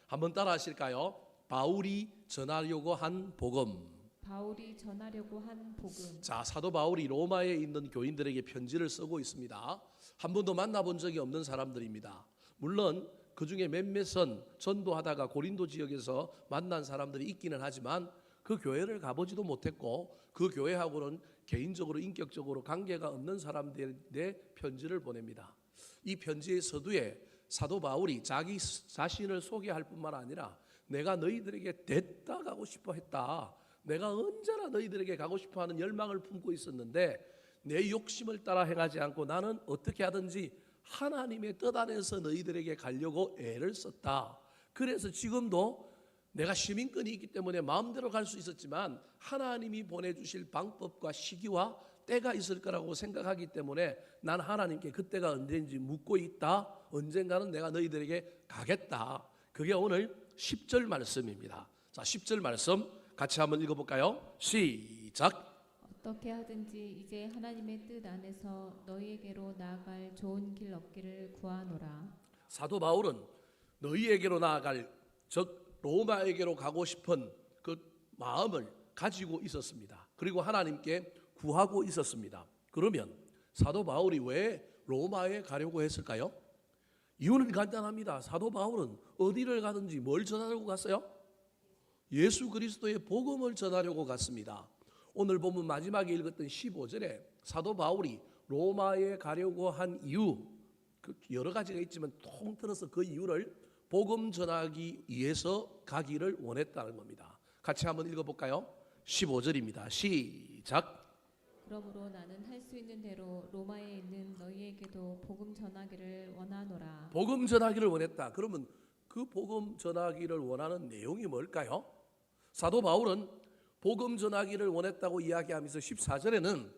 한번 따라 하실까요? 바울이 전하려고 한 복음. 바울이 전하려고 한 복음. 자, 사도 바울이 로마에 있는 교인들에게 편지를 쓰고 있습니다. 한 번도 만나본 적이 없는 사람들입니다. 물론 그 중에 몇몇은 전도하다가 고린도 지역에서 만난 사람들이 있기는 하지만 그 교회를 가보지도 못했고 그 교회하고는 개인적으로 인격적으로 관계가 없는 사람들의 편지를 보냅니다. 이 편지의 서두에 사도 바울이 자기 자신을 소개할 뿐만 아니라 내가 너희들에게 됐다 가고 싶어 했다. 내가 언제나 너희들에게 가고 싶어 하는 열망을 품고 있었는데 내 욕심을 따라 행하지 않고 나는 어떻게 하든지 하나님의 뜻 안에서 너희들에게 가려고 애를 썼다. 그래서 지금도 내가 시민권이 있기 때문에 마음대로 갈 수 있었지만 하나님이 보내주실 방법과 시기와 때가 있을 거라고 생각하기 때문에 난 하나님께 그때가 언제인지 묻고 있다. 언젠가는 내가 너희들에게 가겠다. 그게 오늘 10절 말씀입니다. 자, 10절 말씀 같이 한번 읽어볼까요? 시작. 어떻게 하든지 이제 하나님의 뜻 안에서 너희에게로 나아갈 좋은 길 얻기를 구하노라. 사도 바울은 너희에게로 나아갈 즉 로마에게로 가고 싶은 그 마음을 가지고 있었습니다. 그리고 하나님께 구하고 있었습니다. 그러면 사도 바울이 왜 로마에 가려고 했을까요? 이유는 간단합니다. 사도 바울은 어디를 가든지 뭘 전하려고 갔어요? 예수 그리스도의 복음을 전하려고 갔습니다. 오늘 본문 마지막에 읽었던 15절에 사도 바울이 로마에 가려고 한 이유, 여러 가지가 있지만 통틀어서 그 이유를 복음 전하기 위해서 가기를 원했다는 겁니다. 같이 한번 읽어볼까요? 15절입니다. 시작. 그러므로 나는 할 수 있는 대로 로마에 있는 너희에게도 복음 전하기를 원하노라. 복음 전하기를 원했다. 그러면 그 복음 전하기를 원하는 내용이 뭘까요? 사도 바울은 복음 전하기를 원했다고 이야기하면서 14절에는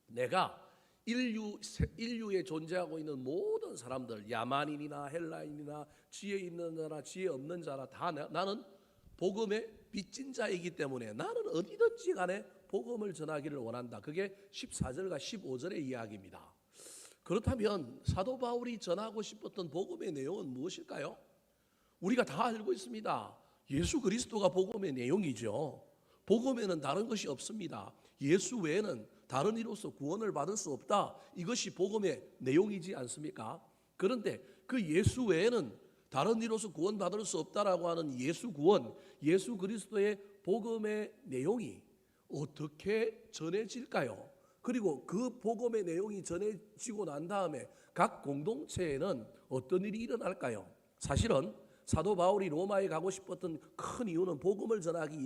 내가 인류에 존재하고 있는 모든 사람들, 야만인이나 헬라인이나 지혜 있는 자나 지혜 없는 자나 다 나는 복음의 빚진 자이기 때문에 나는 어디든지 간에 복음을 전하기를 원한다. 그게 14절과 15절의 이야기입니다. 그렇다면 사도 바울이 전하고 싶었던 복음의 내용은 무엇일까요? 우리가 다 알고 있습니다. 예수 그리스도가 복음의 내용이죠. 복음에는 다른 것이 없습니다. 예수 외에는 다른 이로서 구원을 받을 수 없다. 이것이 복음의 내용이지 않습니까? 그런데 그 예수 외에는 다른 이로서 구원받을 수 없다라고 하는 예수 구원, 예수 그리스도의 복음의 내용이 어떻게 전해질까요? 그리고 그 복음의 내용이 전해지고 난 다음에 각 공동체에는 어떤 일이 일어날까요? 사실은 사도 바울이 로마에 가고 싶었던 큰 이유는 복음을 전하기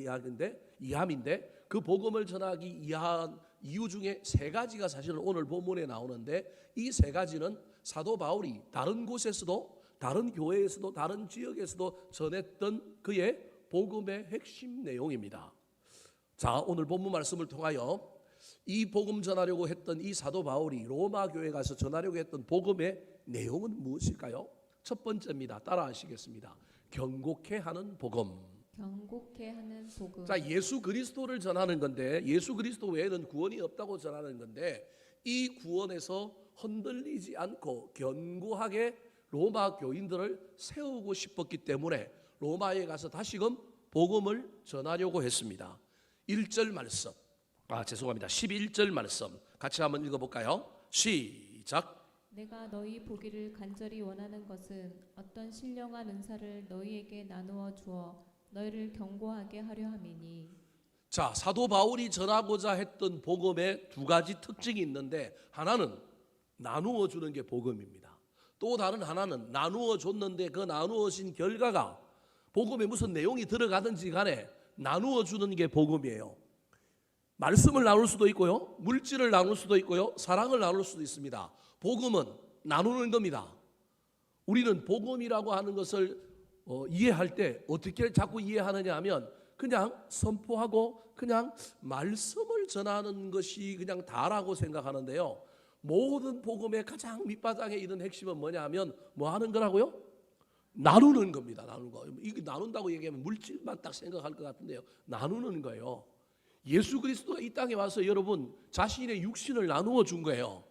위함인데 그 복음을 전하기 위한 이유 중에 세 가지가 사실은 오늘 본문에 나오는데 이 세 가지는 사도 바울이 다른 곳에서도 다른 교회에서도 다른 지역에서도 전했던 그의 복음의 핵심 내용입니다. 자, 오늘 본문 말씀을 통하여 이 복음 전하려고 했던 이 사도 바울이 로마 교회에 가서 전하려고 했던 복음의 내용은 무엇일까요? 첫 번째입니다. 따라 하시겠습니다. 경고케 하는 복음. 경고케 하는 복음. 자, 예수 그리스도를 전하는 건데 예수 그리스도 외에는 구원이 없다고 전하는 건데 이 구원에서 흔들리지 않고 견고하게 로마 교인들을 세우고 싶었기 때문에 로마에 가서 다시금 복음을 전하려고 했습니다. 1절 말씀. 11절 말씀 같이 한번 읽어볼까요? 시작. 내가 너희 보기를 간절히 원하는 것은 어떤 신령한 은사를 너희에게 나누어 주어 너희를 경고하게 하려 함이니. 자, 사도 바울이 전하고자 했던 복음의 두 가지 특징이 있는데 하나는 나누어 주는 게 복음입니다. 또 다른 하나는 나누어 줬는데 그 나누어 진 결과가 복음에 무슨 내용이 들어가든지 간에 나누어 주는 게 복음이에요. 말씀을 나눌 수도 있고요, 물질을 나눌 수도 있고요, 사랑을 나눌 수도 있습니다. 복음은 나누는 겁니다. 우리는 복음이라고 하는 것을 이해할 때 어떻게 자꾸 이해하느냐 하면 그냥 선포하고 그냥 말씀을 전하는 것이 그냥 다라고 생각하는데요. 모든 복음의 가장 밑바닥에 있는 핵심은 뭐냐 하면 뭐 하는 거라고요? 나누는 겁니다. 나누는 거. 이게 나눈다고 얘기하면 물질만 딱 생각할 것 같은데요. 나누는 거예요. 예수 그리스도가 이 땅에 와서 여러분 자신의 육신을 나누어 준 거예요.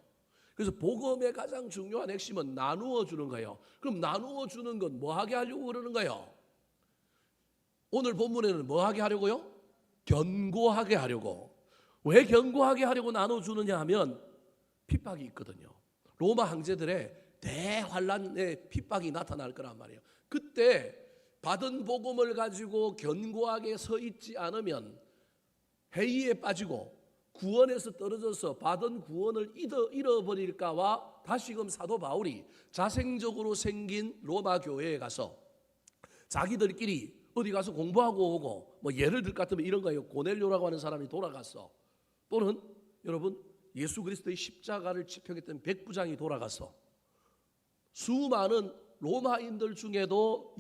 그래서 복음의 가장 중요한 핵심은 나누어 주는 거예요. 그럼 나누어 주는 건 뭐 하게 하려고 그러는 거예요? 오늘 본문에는 뭐 하게 하려고요? 견고하게 하려고. 왜 견고하게 하려고 나눠주느냐 하면 핍박이 있거든요. 로마 황제들의 대환란의 핍박이 나타날 거란 말이에요. 그때 받은 복음을 가지고 견고하게 서 있지 않으면 회의에 빠지고 구원에서 떨어져서 받은 구원을 잃어버릴까와 다시금 사도 바울이 자생적으로 생긴 로마 교회에 가서 자기들끼리 어디 가서 공부하고 오고, 뭐 예를 들 것 같으면 이런 거예요. 고넬료라고 하는 사람이 돌아갔어. 또는 여러분 예수 그리스도의 십자가를 집행했던 백부장이 돌아갔어. 수많은 로마인들 중에도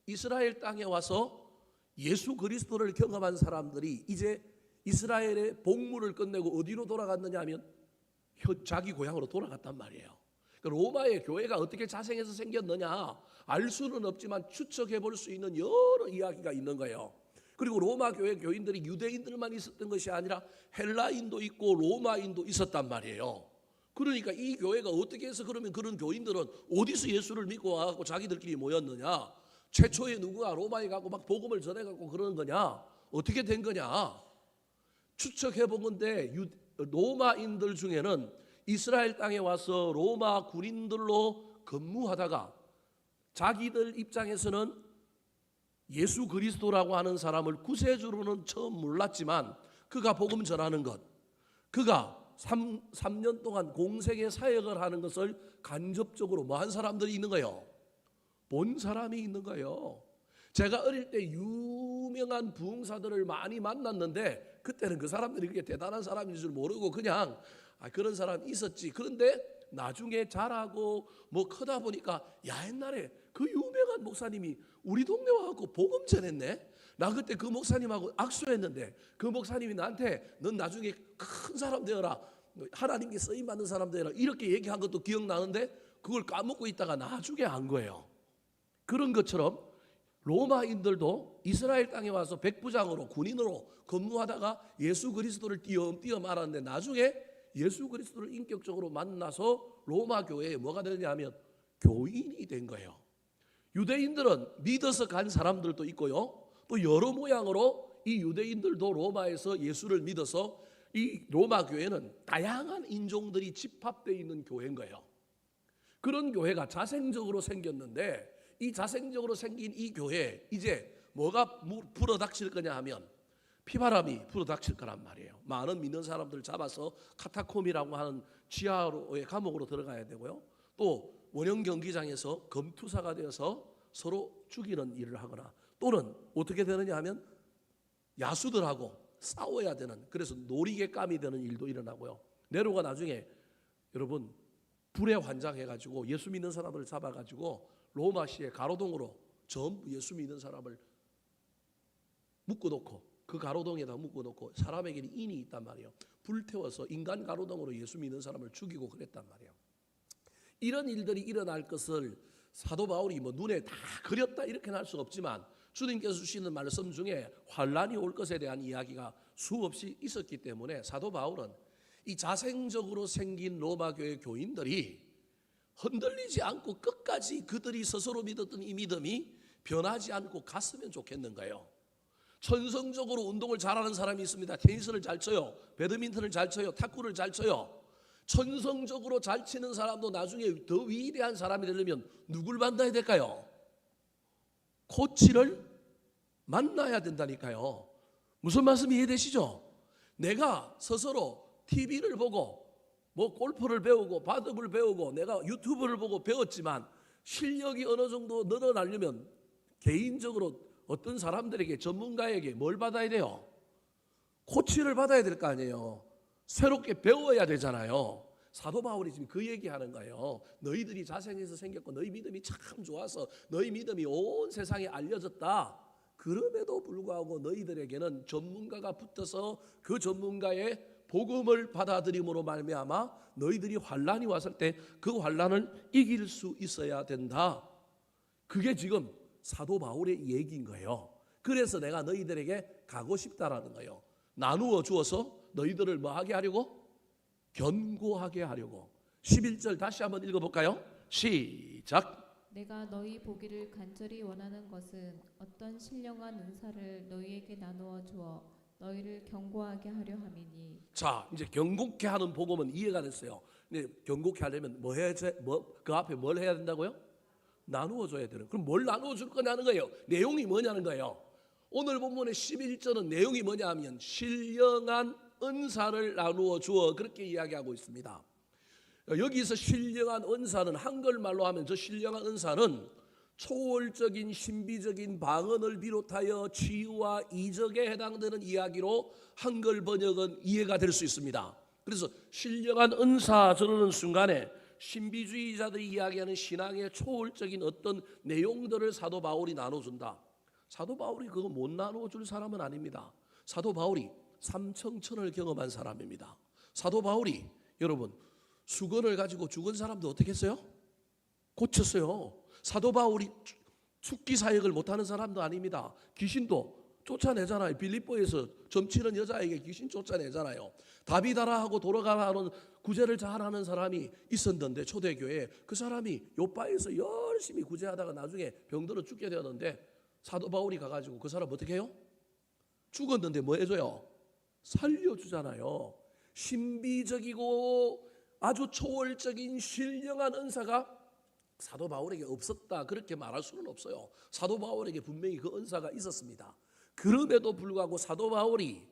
이스라엘 땅에 와서 예수 그리스도를 경험한 사람들이 이제 이스라엘의 복무를 끝내고 어디로 돌아갔느냐 하면 자기 고향으로 돌아갔단 말이에요. 로마의 교회가 어떻게 자생해서 생겼느냐 알 수는 없지만 추측해 볼 수 있는 여러 이야기가 있는 거예요. 그리고 로마 교회 교인들이 유대인들만 있었던 것이 아니라 헬라인도 있고 로마인도 있었단 말이에요. 그러니까 이 교회가 어떻게 해서 그러면 그런 교인들은 어디서 예수를 믿고 와갖고 자기들끼리 모였느냐? 최초에 누구가 로마에 가고 막 복음을 전해갖고 그러는 거냐? 어떻게 된 거냐? 추측해 본 건데 로마인들 중에는 이스라엘 땅에 와서 로마 군인들로 근무하다가 자기들 입장에서는 예수 그리스도라고 하는 사람을 구세주로는 처음 몰랐지만 그가 복음 전하는 것, 그가 3년 동안 공생의 사역을 하는 것을 간접적으로 뭐 한 사람들이 있는 거예요? 본 사람이 있는 거예요. 제가 어릴 때 유명한 부흥사들을 많이 만났는데 그때는 그 사람들이 그렇게 대단한 사람인 줄 모르고 그냥 그런 사람이 있었지. 그런데 나중에 자라고 뭐 크다 보니까 야 옛날에 그 유명한 목사님이 우리 동네 와갖고 복음 전했네. 나 그때 그 목사님하고 악수했는데 그 목사님이 나한테 넌 나중에 큰 사람 되어라. 하나님께 쓰임 받는 사람 되어라. 이렇게 얘기한 것도 기억나는데 그걸 까먹고 있다가 나중에 안 거예요. 그런 것처럼 로마인들도 이스라엘 땅에 와서 백부장으로 군인으로 근무하다가 예수 그리스도를 띄엄띄엄 알았는데 나중에 예수 그리스도를 인격적으로 만나서 로마 교회에 뭐가 되느냐 하면 교인이 된 거예요. 유대인들은 믿어서 간 사람들도 있고요. 또 여러 모양으로 이 유대인들도 로마에서 예수를 믿어서 이 로마 교회는 다양한 인종들이 집합되어 있는 교회인 거예요. 그런 교회가 자생적으로 생겼는데 이 자생적으로 생긴 이 교회에 이제 뭐가 불어닥칠 거냐 하면 피바람이 불어닥칠 거란 말이에요. 많은 믿는 사람들 잡아서 카타콤이라고 하는 지하의 감옥으로 들어가야 되고요. 또 원형 경기장에서 검투사가 되어서 서로 죽이는 일을 하거나 또는 어떻게 되느냐 하면 야수들하고 싸워야 되는, 그래서 놀이개감이 되는 일도 일어나고요. 네로가 나중에 여러분 불에 환장해가지고 예수 믿는 사람을 잡아가지고 로마시의 가로등으로 전부 예수 믿는 사람을 묶어놓고 그 가로등에다 묶어놓고 사람에게는 인이 있단 말이에요. 불태워서 인간 가로등으로 예수 믿는 사람을 죽이고 그랬단 말이에요. 이런 일들이 일어날 것을 사도 바울이 뭐 눈에 다 그렸다 이렇게는 할 수 없지만 주님께서 주시는 말씀 중에 환란이 올 것에 대한 이야기가 수없이 있었기 때문에 사도 바울은 이 자생적으로 생긴 로마 교회 교인들이 흔들리지 않고 끝까지 그들이 스스로 믿었던 이 믿음이 변하지 않고 갔으면 좋겠는 거예요. 천성적으로 운동을 잘하는 사람이 있습니다. 테니스를 잘 쳐요. 배드민턴을 잘 쳐요. 탁구를 잘 쳐요. 천성적으로 잘 치는 사람도 나중에 더 위대한 사람이 되려면 누굴 만나야 될까요? 코치를 만나야 된다니까요. 무슨 말씀 이해되시죠? 내가 스스로 TV를 보고 뭐 골프를 배우고 바둑을 배우고 내가 유튜브를 보고 배웠지만 실력이 어느 정도 늘어나려면 개인적으로 어떤 사람들에게 전문가에게 뭘 받아야 돼요? 코치를 받아야 될 거 아니에요. 새롭게 배워야 되잖아요. 사도 바울이 지금 그 얘기하는 거예요. 너희들이 자생해서 생겼고 너희 믿음이 참 좋아서 너희 믿음이 온 세상에 알려졌다. 그럼에도 불구하고 너희들에게는 전문가가 붙어서 그 전문가의 복음을 받아들임으로 말미암아 너희들이 환란이 왔을 때 그 환란을 이길 수 있어야 된다. 그게 지금 사도 바울의 얘기인 거예요. 그래서 내가 너희들에게 가고 싶다라는 거예요. 나누어 주어서 너희들을 뭐 하게 하려고? 견고하게 하려고. 11절 다시 한번 읽어볼까요? 시작. 내가 너희 보기를 간절히 원하는 것은 어떤 신령한 은사를 너희에게 나누어 주어 너희를 경고하게 하려 함이니. 자, 이제 경고케 하는 복음은 이해가 됐어요. 근데 경고케 하려면 뭐 해야 그 앞에 뭘 해야 된다고요? 나누어 줘야 되는. 그럼 뭘 나누어 줄 거냐는 거예요. 내용이 뭐냐는 거예요. 오늘 본문의 11절은 내용이 뭐냐 하면 신령한 은사를 나누어 주어 그렇게 이야기하고 있습니다. 여기서 신령한 은사는 한글말로 하면 저 신령한 은사는 초월적인 신비적인 방언을 비롯하여 치유와 이적에 해당되는 이야기로 한글 번역은 이해가 될 수 있습니다. 그래서 신령한 은사 저러는 순간에 신비주의자들이 이야기하는 신앙의 초월적인 어떤 내용들을 사도 바울이 나눠준다. 사도 바울이 그거 못 나눠줄 사람은 아닙니다. 사도 바울이 삼청천을 경험한 사람입니다. 사도 바울이 여러분 수건을 가지고 죽은 사람도 어떻게 했어요? 고쳤어요. 사도 바울이 축기 사역을 못하는 사람도 아닙니다. 귀신도 쫓아내잖아요. 빌립보에서 점치는 여자에게 귀신 쫓아내잖아요. 다비다라 하고 돌아가라 하는 구제를 잘하는 사람이 있었는데 초대교회에 그 사람이 요바에서 열심히 구제하다가 나중에 병들어 죽게 되었는데 사도 바울이 가가지고 그 사람 어떻게 해요? 죽었는데 뭐 해줘요? 살려주잖아요. 신비적이고 아주 초월적인 신령한 은사가 사도 바울에게 없었다 그렇게 말할 수는 없어요. 사도 바울에게 분명히 그 은사가 있었습니다. 그럼에도 불구하고 사도 바울이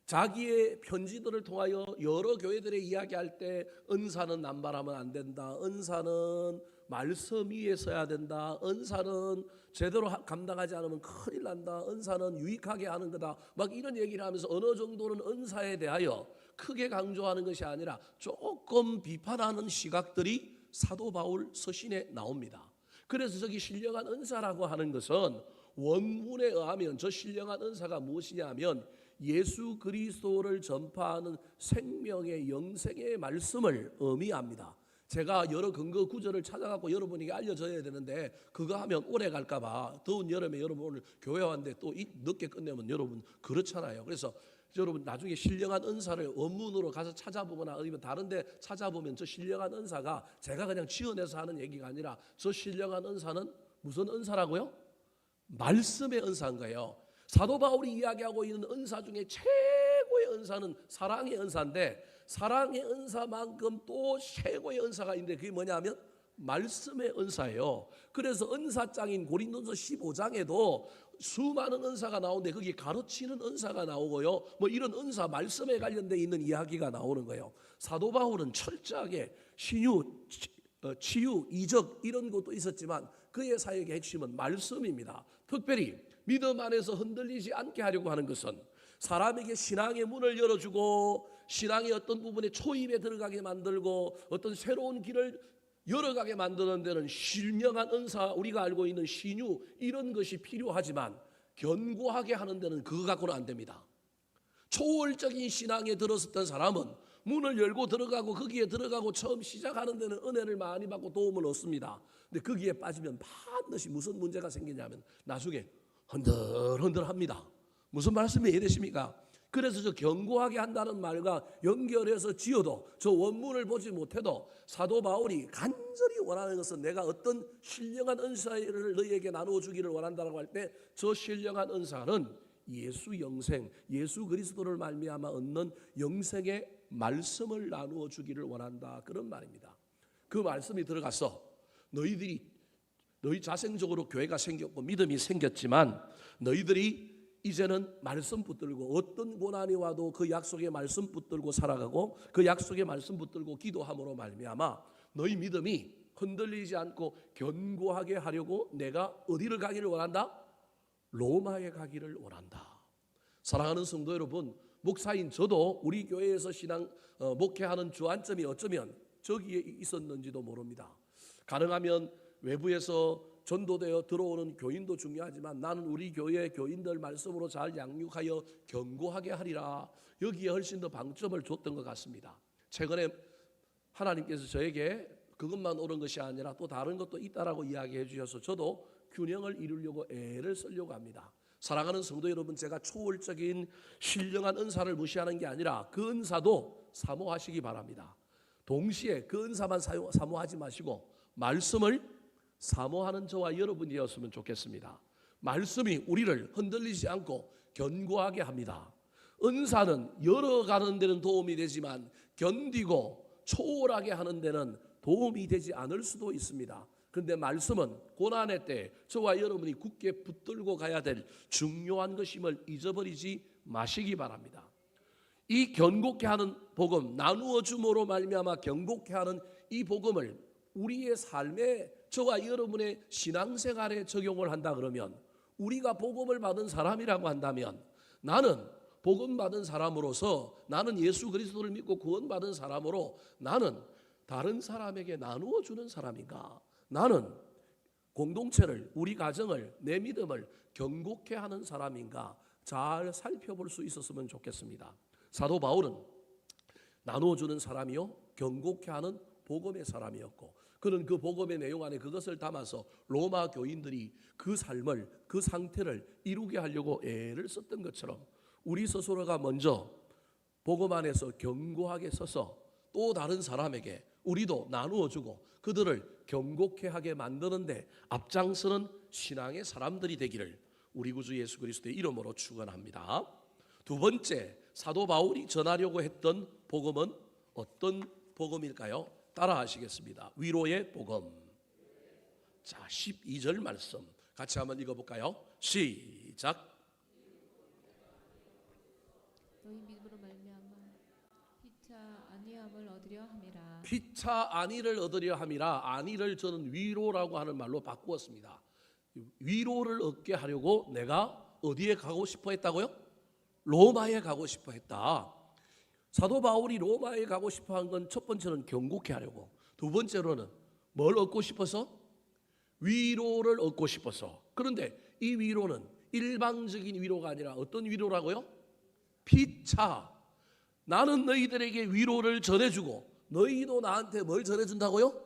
자기의 편지들을 통하여 여러 교회들에 이야기할 때 은사는 남발하면 안 된다. 은사는 말씀 위에 서야 된다. 은사는 제대로 감당하지 않으면 큰일 난다. 은사는 유익하게 하는 거다. 막 이런 얘기를 하면서 어느 정도는 은사에 대하여 크게 강조하는 것이 아니라 조금 비판하는 시각들이 사도 바울 서신에 나옵니다. 그래서 저기 신령한 은사라고 하는 것은 원문에 의하면 저 신령한 은사가 무엇이냐 하면 예수 그리스도를 전파하는 생명의 영생의 말씀을 의미합니다. 제가 여러 근거 구절을 찾아갖고 여러분에게 알려줘야 되는데 그거 하면 오래 갈까봐 더운 여름에 여러분 오늘 교회 왔는데 또 늦게 끝내면 여러분 그렇잖아요. 그래서 여러분 나중에 신령한 은사를 원문으로 가서 찾아보거나 아니면 다른 데 찾아보면 저 신령한 은사가 제가 그냥 지어내서 하는 얘기가 아니라 저 신령한 은사는 무슨 은사라고요? 말씀의 은사인 거예요. 사도 바울이 이야기하고 있는 은사 중에 최고의 은사는 사랑의 은사인데 사랑의 은사만큼 또 최고의 은사가 있는데 그게 뭐냐 하면 말씀의 은사예요. 그래서 은사장인 고린도서 15장에도 수많은 은사가 나오는데 거기 가르치는 은사가 나오고요. 뭐 이런 은사 말씀에 관련되어 있는 이야기가 나오는 거예요. 사도 바울은 철저하게 신유, 치유, 이적 이런 것도 있었지만 그의 사역의 핵심은 말씀입니다. 특별히 믿음 안에서 흔들리지 않게 하려고 하는 것은 사람에게 신앙의 문을 열어주고 신앙의 어떤 부분에 초입에 들어가게 만들고 어떤 새로운 길을 열어가게 만드는 데는 신령한 은사 우리가 알고 있는 신유 이런 것이 필요하지만 견고하게 하는 데는 그거 갖고는 안 됩니다. 초월적인 신앙에 들었었던 사람은 문을 열고 들어가고 거기에 들어가고 처음 시작하는 데는 은혜를 많이 받고 도움을 얻습니다. 근데 거기에 빠지면 반드시 무슨 문제가 생기냐면 나중에 흔들흔들합니다. 무슨 말씀이 이해되십니까? 그래서 저 견고하게 한다는 말과 연결해서 지어도 저 원문을 보지 못해도 사도 바울이 간절히 원하는 것은 내가 어떤 신령한 은사를 너희에게 나누어 주기를 원한다고 할 때 저 신령한 은사는 예수 영생, 예수 그리스도를 말미암아 얻는 영생의 말씀을 나누어 주기를 원한다 그런 말입니다. 그 말씀이 들어가서 너희 자생적으로 교회가 생겼고 믿음이 생겼지만 너희들이 이제는 말씀 붙들고 어떤 고난이 와도 그 약속의 말씀 붙들고 살아가고 그 약속의 말씀 붙들고 기도함으로 말미암아 너희 믿음이 흔들리지 않고 견고하게 하려고 내가 어디를 가기를 원한다? 로마에 가기를 원한다. 사랑하는 성도 여러분, 목사인 저도 우리 교회에서 신앙 목회하는 주안점이 어쩌면 저기에 있었는지도 모릅니다. 가능하면 외부에서 전도되어 들어오는 교인도 중요하지만 나는 우리 교회 교인들 말씀으로 잘 양육하여 견고하게 하리라. 여기에 훨씬 더 방점을 줬던 것 같습니다. 최근에 하나님께서 저에게 그것만 옳은 것이 아니라 또 다른 것도 있다라고 이야기해 주셔서 저도 균형을 이루려고 애를 쓰려고 합니다. 사랑하는 성도 여러분, 제가 초월적인 신령한 은사를 무시하는 게 아니라 그 은사도 사모하시기 바랍니다. 동시에 그 은사만 사모하지 마시고 말씀을 사모하는 저와 여러분이었으면 좋겠습니다. 말씀이 우리를 흔들리지 않고 견고하게 합니다. 은사는 열어가는 데는 도움이 되지만 견디고 초월하게 하는 데는 도움이 되지 않을 수도 있습니다. 그런데 말씀은 고난의 때 저와 여러분이 굳게 붙들고 가야 될 중요한 것임을 잊어버리지 마시기 바랍니다. 이 견고케 하는 복음, 나누어 줌으로 말미암아 견고케 하는 이 복음을 우리의 삶에 저와 여러분의 신앙생활에 적용을 한다 그러면, 우리가 복음을 받은 사람이라고 한다면, 나는 복음 받은 사람으로서, 나는 예수 그리스도를 믿고 구원받은 사람으로 나는 다른 사람에게 나누어 주는 사람인가? 나는 공동체를, 우리 가정을, 내 믿음을 견고케 하는 사람인가? 잘 살펴볼 수 있었으면 좋겠습니다. 사도 바울은 나누어 주는 사람이요 견고케 하는 복음의 사람이었고, 그는 그 복음의 내용 안에 그것을 담아서 로마 교인들이 그 삶을, 그 상태를 이루게 하려고 애를 썼던 것처럼 우리 스스로가 먼저 복음 안에서 견고하게 서서 또 다른 사람에게 우리도 나누어 주고 그들을 견고케 하게 만드는데 앞장서는 신앙의 사람들이 되기를 우리 구주 예수 그리스도의 이름으로 축원합니다. 두 번째, 사도 바울이 전하려고 했던 복음은 어떤 복음일까요? 따라 하시겠습니다. 위로의 복음. 자, 12절 말씀 같이 한번 읽어볼까요? 시작. 너희 믿음으로 말미암아 피차 안위함을 얻으려 함이라. 피차 안위를 얻으려 함이라. 안위를 저는 위로라고 하는 말로 바꾸었습니다. 위로를 얻게 하려고 내가 어디에 가고 싶어 했다고요? 로마에 가고 싶어 했다. 사도 바울이 로마에 가고 싶어 한 건 첫 번째는 견고케 하려고, 두 번째로는 뭘 얻고 싶어서? 위로를 얻고 싶어서. 그런데 이 위로는 일방적인 위로가 아니라 어떤 위로라고요? 피차. 나는 너희들에게 위로를 전해주고 너희도 나한테 뭘 전해준다고요?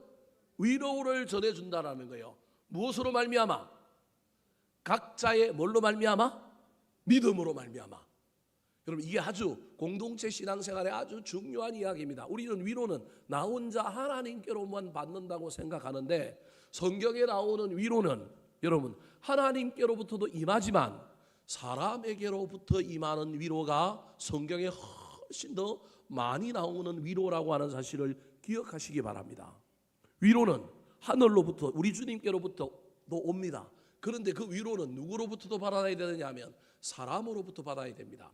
위로를 전해준다라는 거예요. 무엇으로 말미암아? 각자의 뭘로 말미암아? 믿음으로 말미암아. 여러분, 이게 아주 공동체 신앙생활에 아주 중요한 이야기입니다. 우리는 위로는 나 혼자 하나님께로만 받는다고 생각하는데, 성경에 나오는 위로는 여러분 하나님께로부터도 임하지만 사람에게로부터 임하는 위로가 성경에 훨씬 더 많이 나오는 위로라고 하는 사실을 기억하시기 바랍니다. 위로는 하늘로부터, 우리 주님께로부터도 옵니다. 그런데 그 위로는 누구로부터도 받아야 되느냐 하면 사람으로부터 받아야 됩니다.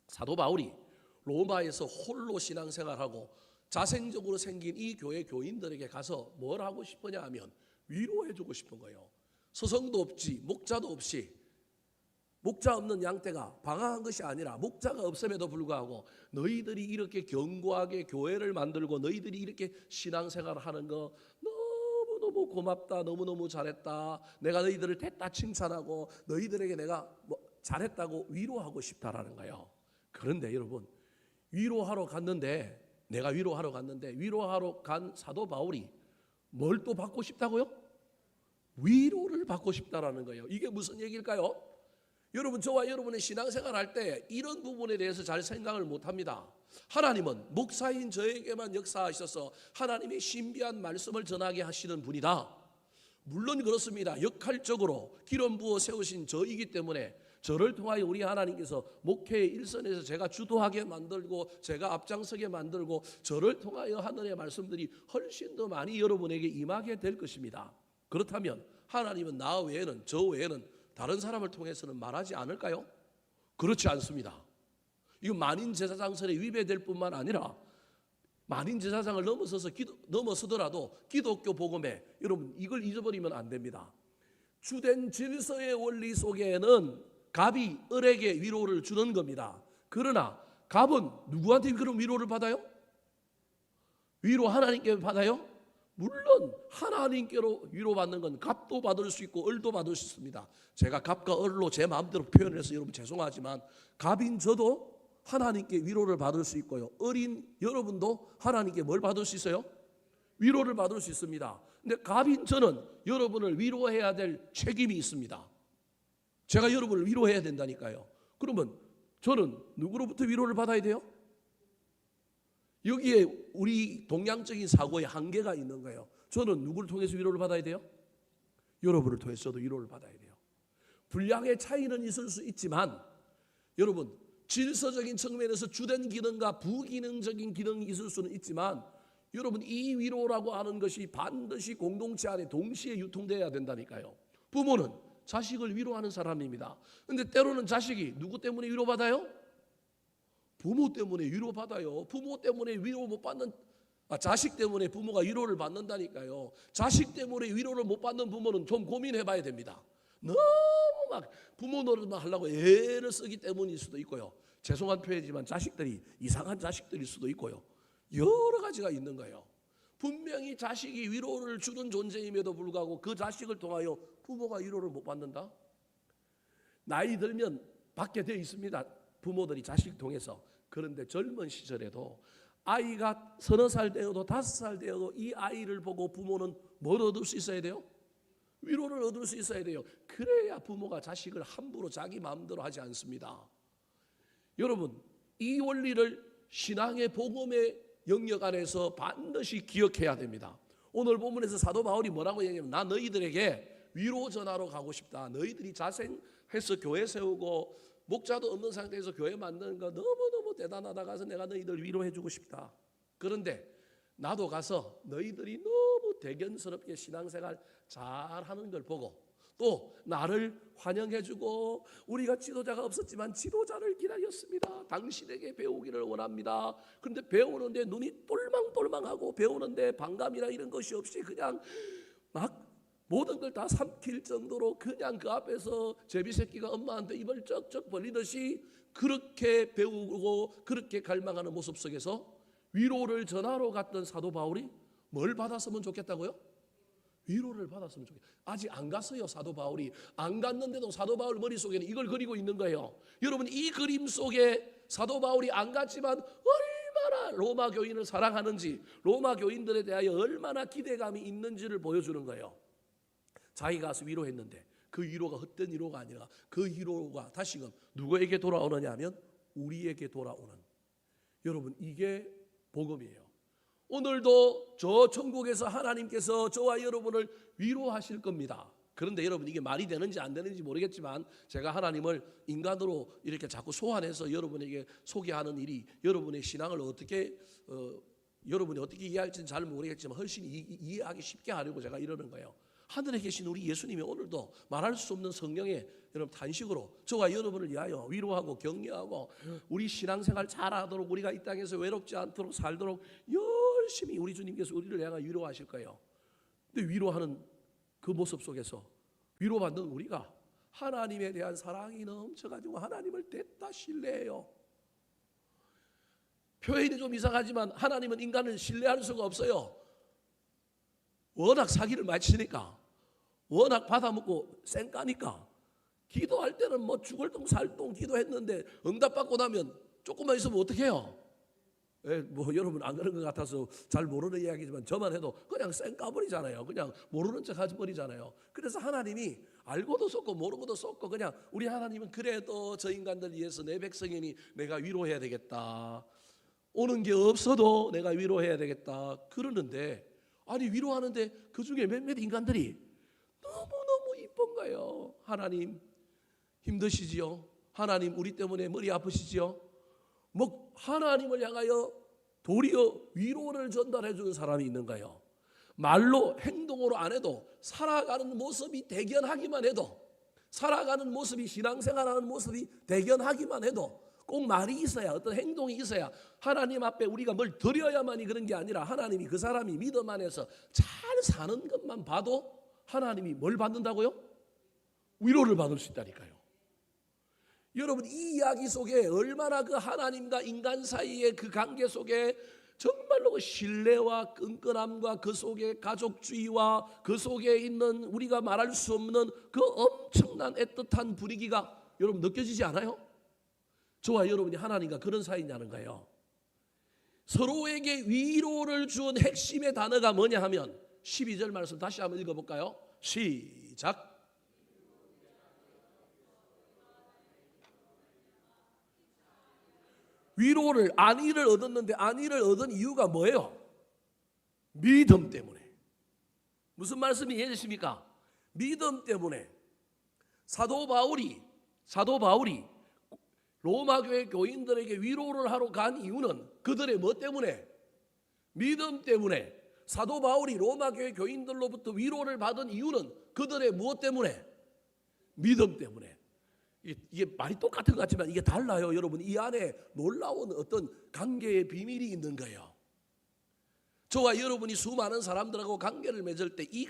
사도 바울이 로마에서 홀로 신앙생활하고 자생적으로 생긴 이 교회 교인들에게 가서 뭘 하고 싶으냐 하면 위로해주고 싶은 거예요. 서성도 없지, 목자도 없이, 목자 없는 양떼가 방황한 것이 아니라 목자가 없음에도 불구하고 너희들이 이렇게 견고하게 교회를 만들고 너희들이 이렇게 신앙생활을 하는 거 너무너무 고맙다, 너무너무 잘했다, 내가 너희들을 됐다 칭찬하고 너희들에게 내가 잘했다고 위로하고 싶다라는 거예요. 그런데 여러분, 위로하러 갔는데, 내가 위로하러 갔는데 위로하러 간 사도 바울이 뭘 또 받고 싶다고요? 위로를 받고 싶다라는 거예요. 이게 무슨 얘기일까요? 여러분, 저와 여러분의 신앙생활 할 때 이런 부분에 대해서 잘 생각을 못합니다. 하나님은 목사인 저에게만 역사하셔서 하나님의 신비한 말씀을 전하게 하시는 분이다. 물론 그렇습니다. 역할적으로 기름 부어 세우신 저이기 때문에 저를 통하여 우리 하나님께서 목회의 일선에서 제가 주도하게 만들고 제가 앞장서게 만들고 저를 통하여 하늘의 말씀들이 훨씬 더 많이 여러분에게 임하게 될 것입니다. 그렇다면 하나님은 나 외에는, 저 외에는 다른 사람을 통해서는 말하지 않을까요? 그렇지 않습니다. 이거 만인제사장설에 위배될 뿐만 아니라 만인제사장을 넘어서더라도 기독교 복음에 여러분 이걸 잊어버리면 안 됩니다. 주된 질서의 원리 속에는 갑이 을에게 위로를 주는 겁니다. 그러나 갑은 누구한테 그런 위로를 받아요? 위로 하나님께 받아요? 물론 하나님께로 위로받는 건 갑도 받을 수 있고 을도 받을 수 있습니다. 제가 갑과 을로 제 마음대로 표현해서 여러분 죄송하지만 갑인 저도 하나님께 위로를 받을 수 있고요, 을인 여러분도 하나님께 뭘 받을 수 있어요? 위로를 받을 수 있습니다. 근데 갑인 저는 여러분을 위로해야 될 책임이 있습니다. 제가 여러분을 위로해야 된다니까요. 그러면 저는 누구로부터 위로를 받아야 돼요? 여기에 우리 동양적인 사고의 한계가 있는 거예요. 저는 누구를 통해서 위로를 받아야 돼요? 여러분을 통해서 저도 위로를 받아야 돼요. 분량의 차이는 있을 수 있지만 여러분, 질서적인 측면에서 주된 기능과 부기능적인 기능이 있을 수는 있지만 여러분, 이 위로라고 하는 것이 반드시 공동체 안에 동시에 유통되어야 된다니까요. 부모는 자식을 위로하는 사람입니다. 그런데 때로는 자식이 누구 때문에 위로받아요? 부모 때문에 위로받아요. 부모 때문에 위로 못 받는 자식 때문에 부모가 위로를 받는다니까요. 자식 때문에 위로를 못 받는 부모는 좀 고민해 봐야 됩니다. 너무 막 부모 노릇만 하려고 애를 쓰기 때문일 수도 있고요. 죄송한 표현이지만 자식들이 이상한 자식들일 수도 있고요. 여러 가지가 있는 거예요. 분명히 자식이 위로를 주는 존재임에도 불구하고 그 자식을 통하여 부모가 위로를 못 받는다? 나이 들면 받게 되어 있습니다. 부모들이 자식 통해서. 그런데 젊은 시절에도 아이가 30살 되어도 5살 되어도 이 아이를 보고 부모는 뭘 얻을 수 있어야 돼요? 위로를 얻을 수 있어야 돼요. 그래야 부모가 자식을 함부로 자기 마음대로 하지 않습니다. 여러분, 이 원리를 신앙의 복음의 영역 안에서 반드시 기억해야 됩니다. 오늘 본문에서 사도 바울이 뭐라고 얘기하냐면 나 너희들에게 위로 전하러 가고 싶다. 너희들이 자생해서 교회 세우고 목자도 없는 상태에서 교회 만드는 거 너무너무 대단하다. 가서 내가 너희들 위로해 주고 싶다. 그런데 나도 가서 너희들이 너무 대견스럽게 신앙생활 잘하는 걸 보고 또 나를 환영해 주고 우리가 지도자가 없었지만 지도자를 기다렸습니다. 당신에게 배우기를 원합니다. 그런데 배우는데 눈이 똘망똘망하고 배우는데 반감이나 이런 것이 없이 그냥 막 모든 걸 다 삼킬 정도로 그냥 그 앞에서 제비새끼가 엄마한테 입을 쩍쩍 벌리듯이 그렇게 배우고 그렇게 갈망하는 모습 속에서 위로를 전하러 갔던 사도 바울이 뭘 받았으면 좋겠다고요? 위로를 받았으면 좋겠다. 아직 안 갔어요. 사도 바울이 안 갔는데도 사도 바울 머릿속에는 이걸 그리고 있는 거예요. 여러분, 이 그림 속에 사도 바울이 안 갔지만 얼마나 로마 교인을 사랑하는지, 로마 교인들에 대하여 얼마나 기대감이 있는지를 보여주는 거예요. 자기가 가서 위로했는데 그 위로가 헛된 위로가 아니라 그 위로가 다시금 누구에게 돌아오느냐 하면 우리에게 돌아오는, 여러분, 이게 복음이에요. 오늘도 저 천국에서 하나님께서 저와 여러분을 위로하실 겁니다. 그런데 여러분, 이게 말이 되는지 안 되는지 모르겠지만 제가 하나님을 인간으로 이렇게 자꾸 소환해서 여러분에게 소개하는 일이 여러분의 신앙을 여러분이 어떻게 이해할지는 잘 모르겠지만 훨씬 이해하기 쉽게 하려고 제가 이러는 거예요. 하늘에 계신 우리 예수님이 오늘도 말할 수 없는 성령의 여러분 탄식으로 저와 여러분을 위하여 위로하고 격려하고 우리 신앙생활 잘하도록 우리가 이 땅에서 외롭지 않도록 살도록 열심히 우리 주님께서 우리를 향하여 위로하실 거예요. 근데 위로하는 그 모습 속에서 위로받는 우리가 하나님에 대한 사랑이 넘쳐가지고 하나님을 됐다 신뢰해요. 표현이 좀 이상하지만 하나님은 인간을 신뢰할 수가 없어요. 워낙 사기를 많이 치니까, 워낙 받아먹고 쌩까니까. 기도할 때는 뭐 죽을 똥 살 똥 기도했는데 응답받고 나면 조금만 있으면 어떻게 해요? 뭐 여러분 안 그런 것 같아서 잘 모르는 이야기지만 저만 해도 그냥 쌩까버리잖아요. 그냥 모르는 척 하지 버리잖아요. 그래서 하나님이 알고도 속고 모르고도 속고 그냥 우리 하나님은 그래도 저 인간들 위해서 내 백성이니 내가 위로해야 되겠다. 오는 게 없어도 내가 위로해야 되겠다. 그러는데 아니 위로하는데 그중에 몇몇 인간들이 너무너무 이쁜 거예요. 하나님 힘드시지요? 하나님 우리 때문에 머리 아프시지요? 뭐 하나님을 향하여 도리어 위로를 전달해 주는 사람이 있는 거예요. 말로 행동으로 안 해도 살아가는 모습이 대견하기만 해도, 살아가는 모습이 신앙생활하는 모습이 대견하기만 해도 꼭 말이 있어야, 어떤 행동이 있어야, 하나님 앞에 우리가 뭘 드려야만이 그런 게 아니라 하나님이 그 사람이 믿음 안에서 잘 사는 것만 봐도 하나님이 뭘 받는다고요? 위로를 받을 수 있다니까요. 여러분, 이 이야기 속에 얼마나 그 하나님과 인간 사이의 그 관계 속에 정말로 그 신뢰와 끈끈함과 그 속에 가족주의와 그 속에 있는 우리가 말할 수 없는 그 엄청난 애틋한 분위기가 여러분 느껴지지 않아요? 저와 여러분이 하나님과 그런 사이냐는 거예요. 서로에게 위로를 준 핵심의 단어가 뭐냐 하면 12절 말씀 다시 한번 읽어볼까요? 시작. 위로를, 안위를 얻었는데 안위를 얻은 이유가 뭐예요? 믿음 때문에. 무슨 말씀이 이해되십니까? 믿음 때문에. 사도 바울이 로마 교회 교인들에게 위로를 하러 간 이유는 그들의 뭐 때문에? 믿음 때문에. 사도 바울이 로마 교회 교인들로부터 위로를 받은 이유는 그들의 무엇 때문에? 믿음 때문에. 이게 말이 똑같은 것 같지만 이게 달라요. 여러분, 이 안에 놀라운 어떤 관계의 비밀이 있는 거예요. 저와 여러분이 수많은 사람들하고 관계를 맺을 때 이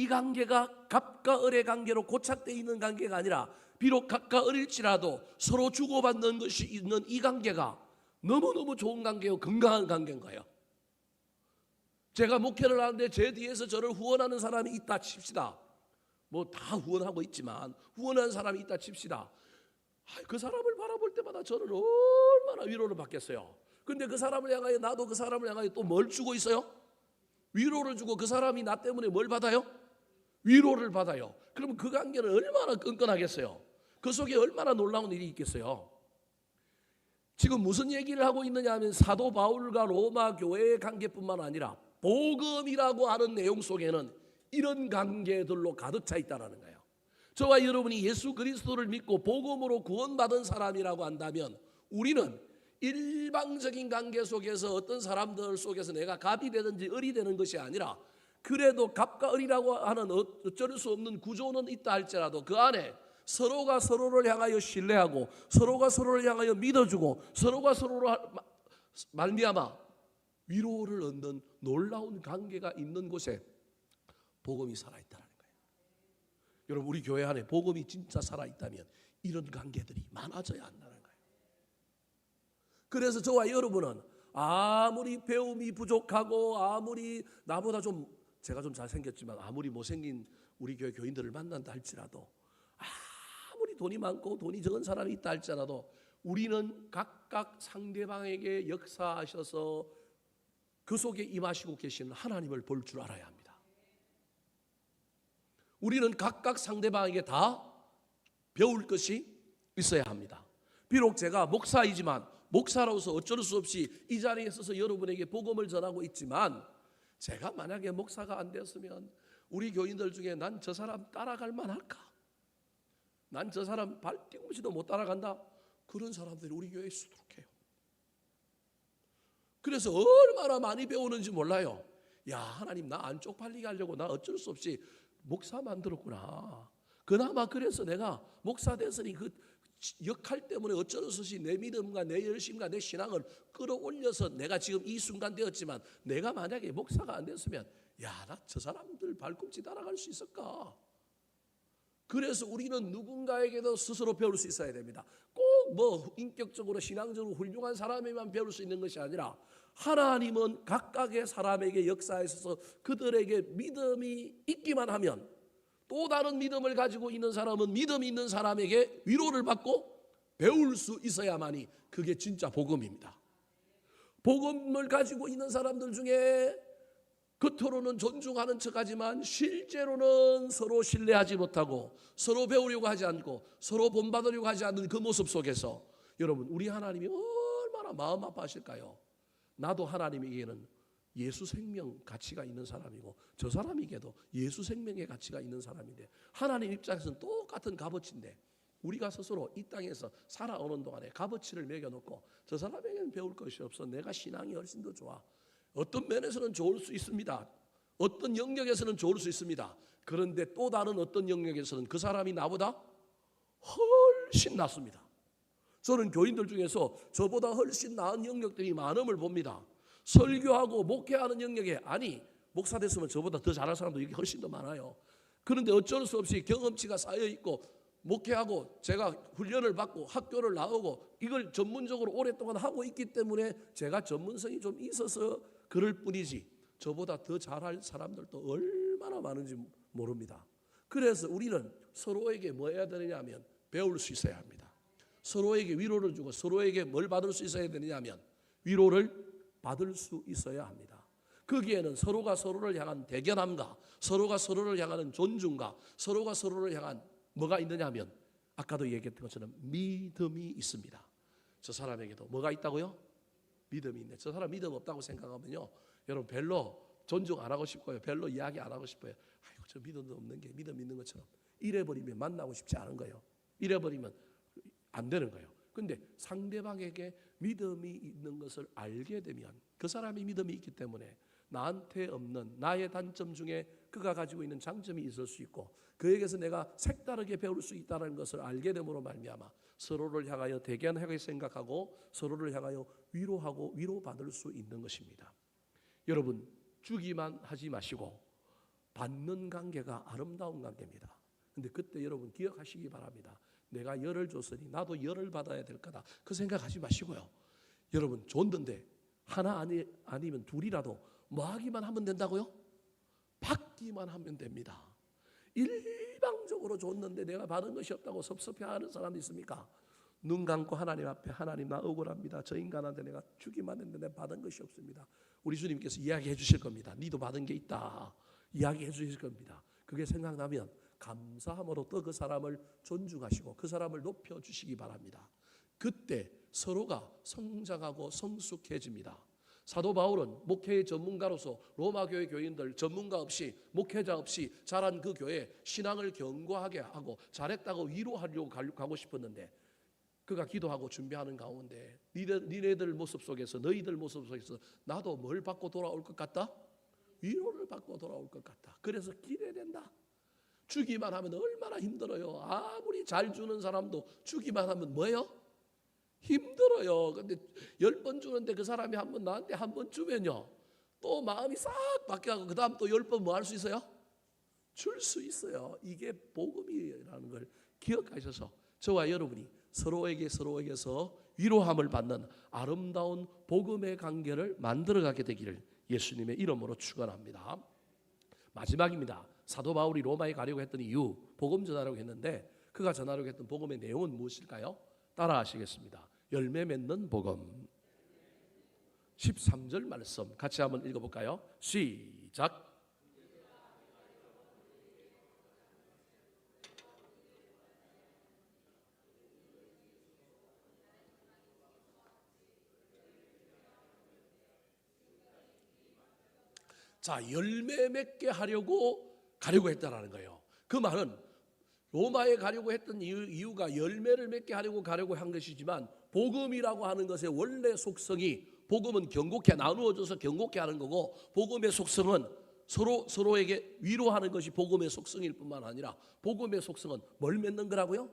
관계가 갑과 을의 관계로 고착되어 있는 관계가 아니라 비록 각각 어릴지라도 서로 주고받는 것이 있는 이 관계가 너무너무 좋은 관계요, 건강한 관계인 거예요. 제가 목회를 하는데 제 뒤에서 저를 후원하는 사람이 있다 칩시다. 뭐 다 후원하고 있지만 후원하는 사람이 있다 칩시다. 그 사람을 바라볼 때마다 저는 얼마나 위로를 받겠어요. 근데 그 사람을 향하여 나도 그 사람을 향하여 또 뭘 주고 있어요? 위로를 주고 그 사람이 나 때문에 뭘 받아요? 위로를 받아요. 그러면 그 관계는 얼마나 끈끈하겠어요? 그 속에 얼마나 놀라운 일이 있겠어요? 지금 무슨 얘기를 하고 있느냐 하면 사도 바울과 로마 교회의 관계뿐만 아니라 복음이라고 하는 내용 속에는 이런 관계들로 가득 차 있다는 거예요. 저와 여러분이 예수 그리스도를 믿고 복음으로 구원받은 사람이라고 한다면 우리는 일방적인 관계 속에서 어떤 사람들 속에서 내가 갑이 되든지 을이 되는 것이 아니라 그래도 갑과 을이라고 하는 어쩔 수 없는 구조는 있다 할지라도 그 안에 서로가 서로를 향하여 신뢰하고 서로가 서로를 향하여 믿어주고 서로가 서로를 말미암아 위로를 얻는 놀라운 관계가 있는 곳에 복음이 살아있다는 거예요. 여러분, 우리 교회 안에 복음이 진짜 살아있다면 이런 관계들이 많아져야 한다는 거예요. 그래서 저와 여러분은 아무리 배움이 부족하고 아무리 나보다 제가 좀 잘생겼지만 아무리 못생긴 우리 교회 교인들을 만난다 할지라도 아무리 돈이 많고 돈이 적은 사람이 있다 할지라도 우리는 각각 상대방에게 역사하셔서 그 속에 임하시고 계시는 하나님을 볼 줄 알아야 합니다. 우리는 각각 상대방에게 다 배울 것이 있어야 합니다. 비록 제가 목사이지만 목사로서 어쩔 수 없이 이 자리에 서서 여러분에게 복음을 전하고 있지만 제가 만약에 목사가 안 되었으면 우리 교인들 중에 난 저 사람 따라갈 만할까? 난 저 사람 발 뒤꿈치도 못 따라간다? 그런 사람들이 우리 교회에 수두룩해요. 그래서 얼마나 많이 배우는지 몰라요. 야, 하나님 나 안 쪽팔리게 하려고 나 어쩔 수 없이 목사 만들었구나. 그나마 그래서 내가 목사 됐으니 그 역할 때문에 어쩔 수 없이 내 믿음과 내 열심과 내 신앙을 끌어올려서 내가 지금 이 순간 되었지만 내가 만약에 목사가 안 됐으면 야, 나 저 사람들 발꿈치 따라갈 수 있을까? 그래서 우리는 누군가에게도 스스로 배울 수 있어야 됩니다. 꼭 뭐 인격적으로 신앙적으로 훌륭한 사람에만 배울 수 있는 것이 아니라 하나님은 각각의 사람에게 역사하셔서 그들에게 믿음이 있기만 하면 또 다른 믿음을 가지고 있는 사람은 믿음이 있는 사람에게 위로를 받고 배울 수 있어야만이 그게 진짜 복음입니다. 복음을 가지고 있는 사람들 중에 겉으로는 존중하는 척하지만 실제로는 서로 신뢰하지 못하고 서로 배우려고 하지 않고 서로 본받으려고 하지 않는 그 모습 속에서 여러분, 우리 하나님이 얼마나 마음 아파하실까요? 나도 하나님에게는 예수 생명 가치가 있는 사람이고 저 사람에게도 예수 생명의 가치가 있는 사람인데 하나님 입장에서는 똑같은 값어치인데 우리가 스스로 이 땅에서 살아오는 동안에 값어치를 매겨놓고 저 사람에게는 배울 것이 없어, 내가 신앙이 훨씬 더 좋아. 어떤 면에서는 좋을 수 있습니다. 어떤 영역에서는 좋을 수 있습니다. 그런데 또 다른 어떤 영역에서는 그 사람이 나보다 훨씬 낫습니다. 저는 교인들 중에서 저보다 훨씬 나은 영역들이 많음을 봅니다. 설교하고 목회하는 영역에 목사 됐으면 저보다 더 잘할 사람도 여기 훨씬 더 많아요. 그런데 어쩔 수 없이 경험치가 쌓여있고 목회하고 제가 훈련을 받고 학교를 나오고 이걸 전문적으로 오랫동안 하고 있기 때문에 제가 전문성이 좀 있어서 그럴 뿐이지 저보다 더 잘할 사람들도 얼마나 많은지 모릅니다. 그래서 우리는 서로에게 뭐 해야 되느냐 하면 배울 수 있어야 합니다. 서로에게 위로를 주고 서로에게 뭘 받을 수 있어야 되느냐 하면 위로를 받을 수 있어야 합니다. 거기에는 서로가 서로를 향한 대견함과 서로가 서로를 향하는 존중과 서로가 서로를 향한 뭐가 있느냐 하면 아까도 얘기했던 것처럼 믿음이 있습니다. 저 사람에게도 뭐가 있다고요? 믿음이 있네. 저 사람 믿음 없다고 생각하면요, 여러분 별로 존중 안 하고 싶고요, 별로 이야기 안 하고 싶어요. 아이고 저 믿음도 없는 게 믿음 있는 것처럼. 이래버리면 만나고 싶지 않은 거예요. 이래버리면 안 되는 거예요. 근데 상대방에게 믿음이 있는 것을 알게 되면, 그 사람이 믿음이 있기 때문에 나한테 없는 나의 단점 중에 그가 가지고 있는 장점이 있을 수 있고, 그에게서 내가 색다르게 배울 수 있다는 것을 알게 됨으로 말미암아 서로를 향하여 대견하게 생각하고 서로를 향하여 위로하고 위로받을 수 있는 것입니다. 여러분, 주기만 하지 마시고 받는 관계가 아름다운 관계입니다. 근데 그때 여러분 기억하시기 바랍니다. 내가 열을 줬으니 나도 열을 받아야 될 거다, 그 생각하지 마시고요. 여러분 줬는데 하나 아니면 둘이라도 뭐 하기만 하면 된다고요? 받기만 하면 됩니다. 일방적으로 줬는데 내가 받은 것이 없다고 섭섭해하는 사람도 있습니까? 눈 감고 하나님 앞에, 하나님 나 억울합니다. 저 인간한테 내가 주기만 했는데 내가 받은 것이 없습니다. 우리 주님께서 이야기해 주실 겁니다. 니도 받은 게 있다, 이야기해 주실 겁니다. 그게 생각나면 감사함으로 또 그 사람을 존중하시고 그 사람을 높여주시기 바랍니다. 그때 서로가 성장하고 성숙해집니다. 사도 바울은 목회의 전문가로서 로마 교회 교인들 전문가 없이, 목회자 없이 자란 그 교회 신앙을 견고하게 하고 잘했다고 위로하려고 가고 싶었는데, 그가 기도하고 준비하는 가운데 니네들 모습 속에서, 너희들 모습 속에서 나도 뭘 받고 돌아올 것 같다? 위로를 받고 돌아올 것 같다. 그래서 기대된다. 주기만 하면 얼마나 힘들어요. 아무리 잘 주는 사람도 주기만 하면 뭐예요? 힘들어요. 근데 10번 주는데 그 사람이 한 번 나한테 한 번 주면요, 또 마음이 싹 바뀌어가고 그 다음 또 10번 뭐 할 수 있어요? 줄 수 있어요. 이게 복음이라는 걸 기억하셔서 저와 여러분이 서로에게서 위로함을 받는 아름다운 복음의 관계를 만들어가게 되기를 예수님의 이름으로 축원합니다. 마지막입니다. 사도 바울이 로마에 가려고 했던 이유, 복음 전하려고 했는데 그가 전하려고 했던 복음의 내용은 무엇일까요? 따라 하시겠습니다. 열매 맺는 복음. 13절 말씀 같이 한번 읽어볼까요? 시작. 자, 열매 맺게 하려고 가려고 했다라는 거예요. 그 말은 로마에 가려고 했던 이유가 열매를 맺게 하려고 한 것이지만, 복음이라고 하는 것의 원래 속성이, 복음은 경고케 나누어져서 경고케 하는 거고, 복음의 속성은 서로에게 위로하는 것이 복음의 속성일 뿐만 아니라, 복음의 속성은 뭘 맺는 거라고요?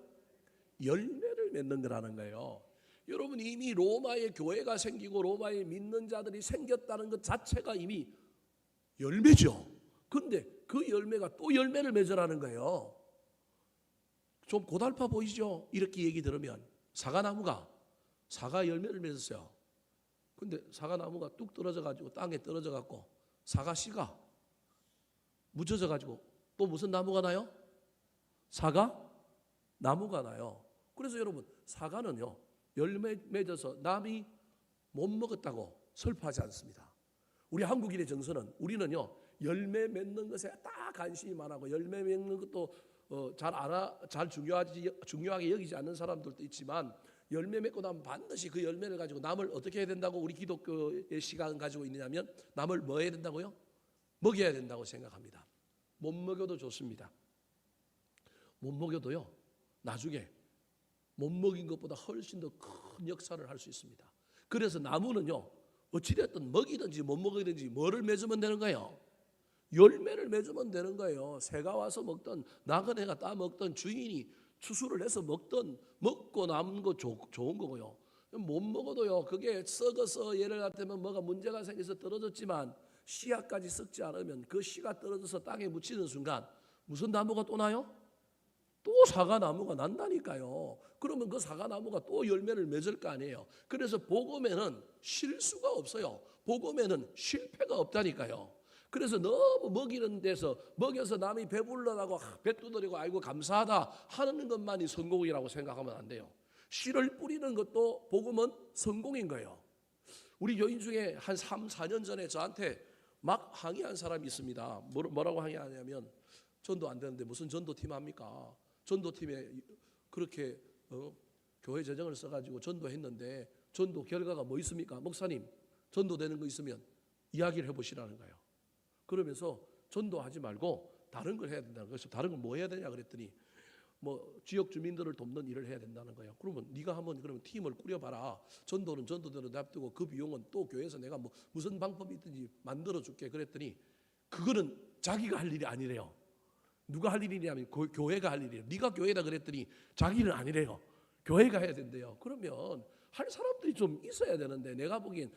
열매를 맺는 거라는 거예요. 여러분, 이미 로마에 교회가 생기고 로마에 믿는 자들이 생겼다는 것 자체가 이미 열매죠. 그런데 그 열매가 또 열매를 맺으라는 거예요. 좀 고달파 보이죠? 이렇게 얘기 들으면 사과나무가 사과 열매를 맺었어요. 근데 사과나무가 뚝 떨어져 가지고 땅에 떨어져 갖고 사과 씨가 묻혀져 가지고 또 무슨 나무가 나요? 사과 나무가 나요. 그래서 여러분, 사과는요 열매 맺어서 남이 못 먹었다고 슬퍼하지 않습니다. 우리 한국인의 정서는, 우리는요 열매 맺는 것에 딱 관심이 많고, 열매 맺는 것도 잘 중요하게 여기지 않는 사람들도 있지만, 열매 맺고 나면 반드시 그 열매를 가지고 남을 어떻게 해야 된다고 우리 기독교의 시각은 가지고 있느냐면, 남을 뭐 해야 된다고요? 먹여야 된다고 생각합니다. 못 먹여도 좋습니다. 못 먹여도요 나중에 못 먹인 것보다 훨씬 더 큰 역사를 할 수 있습니다. 그래서 나무는요 어찌됐든 먹이든지 못 먹이든지 뭐를 맺으면 되는 거예요? 열매를 맺으면 되는 거예요. 새가 와서 먹든 나그네가 따먹든 주인이 추수를 해서 먹든, 먹고 남은 거 좋은 거고요. 못 먹어도요 그게 썩어서 예를 들면 뭐가 문제가 생겨서 떨어졌지만 씨앗까지 썩지 않으면 그 씨가 떨어져서 땅에 묻히는 순간 무슨 나무가 또 나요? 또 사과나무가 난다니까요. 그러면 그 사과나무가 또 열매를 맺을 거 아니에요. 그래서 복음에는 실수가 없어요. 복음에는 실패가 없다니까요. 그래서 너무 먹이는 데서 먹여서 남이 배불러라고 배 두드리고 아이고 감사하다 하는 것만이 성공이라고 생각하면 안 돼요. 씨를 뿌리는 것도 복음은 성공인 거예요. 우리 교인 중에 한 3, 4년 전에 저한테 막 항의한 사람이 있습니다. 뭐라고 항의하냐면, 전도 안 되는데 무슨 전도팀 합니까? 전도팀에 그렇게 교회 재정을 써가지고 전도했는데 전도 결과가 뭐 있습니까? 목사님 전도되는 거 있으면 이야기를 해보시라는 거예요. 그러면서 전도하지 말고 다른 걸 해야 된다는 거예요. 그래서 다른 걸 뭐 해야 되냐 그랬더니 뭐 지역 주민들을 돕는 일을 해야 된다는 거예요. 그러면 네가 한번 그러면 팀을 꾸려봐라. 전도는 전도대로 냅두고 그 비용은 또 교회에서 내가 뭐 무슨 방법이 있든지 만들어줄게. 그랬더니 그거는 자기가 할 일이 아니래요. 누가 할 일이냐면 교회가 할 일이에요. 네가 교회다 그랬더니 자기는 아니래요. 교회가 해야 된대요. 그러면 할 사람들이 좀 있어야 되는데 내가 보기엔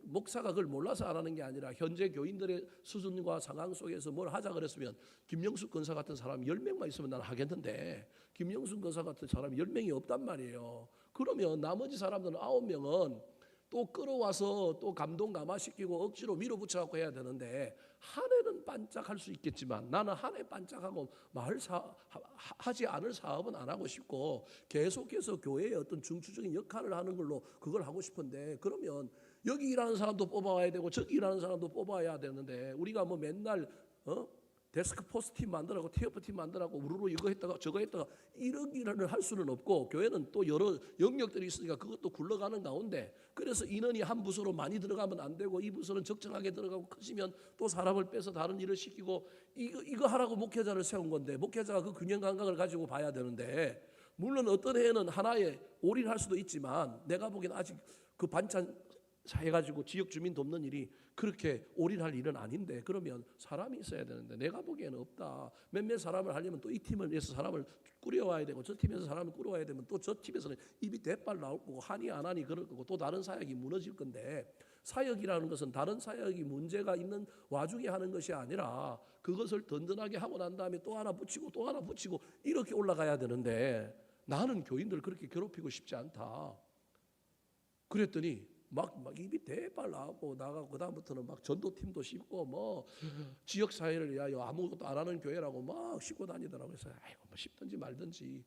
목사가 그걸 몰라서 안 하는 게 아니라 현재 교인들의 수준과 상황 속에서 뭘 하자 그랬으면 김영숙 권사 같은 사람이 10명만 있으면 나는 하겠는데 김영숙 권사 같은 사람이 10명이 없단 말이에요. 그러면 나머지 사람들은 9명은 또 끌어와서 또 감동 감화시키고 억지로 밀어붙여갖고 해야 되는데 한 해는 반짝할 수 있겠지만 나는 한 해 반짝하고 하지 않을 사업은 안 하고 싶고 계속해서 교회의 어떤 중추적인 역할을 하는 걸로 그걸 하고 싶은데 그러면 여기 일하는 사람도 뽑아와야 되고 저기 일하는 사람도 뽑아야 되는데 우리가 뭐 맨날 데스크 포스트 팀 만들라고 TF 팀 만들라고 우르르 이거 했다가 저거 했다가 이런 일을 할 수는 없고 교회는 또 여러 영역들이 있으니까 그것도 굴러가는 가운데 그래서 인원이 한 부서로 많이 들어가면 안 되고 이 부서는 적정하게 들어가고 크시면 또 사람을 빼서 다른 일을 시키고 이거 하라고 목회자를 세운 건데 목회자가 그 균형 감각을 가지고 봐야 되는데 물론 어떤 해에는 하나에 올인할 수도 있지만 내가 보기엔 아직 그 반찬 해가지고 지역 주민 돕는 일이 그렇게 올인할 일은 아닌데 그러면 사람이 있어야 되는데 내가 보기에는 없다. 몇몇 사람을 하려면 또 이 팀을 위해서 사람을 꾸려와야 되고 저 팀에서 사람을 꾸려와야 되면 또 저 팀에서는 입이 대빨 나올 거고 하니 안 하니 그럴 거고 또 다른 사역이 무너질 건데 사역이라는 것은 다른 사역이 문제가 있는 와중에 하는 것이 아니라 그것을 든든하게 하고 난 다음에 또 하나 붙이고 또 하나 붙이고 이렇게 올라가야 되는데 나는 교인들 그렇게 괴롭히고 싶지 않다. 그랬더니 막 입이 대빨 나가고 그 다음부터는 막 전도팀도 싣고 뭐 지역 사회를 위하여 아무것도 안 하는 교회라고 막 싣고 다니더라고요. 그래서 아이고 뭐 싣든지 말든지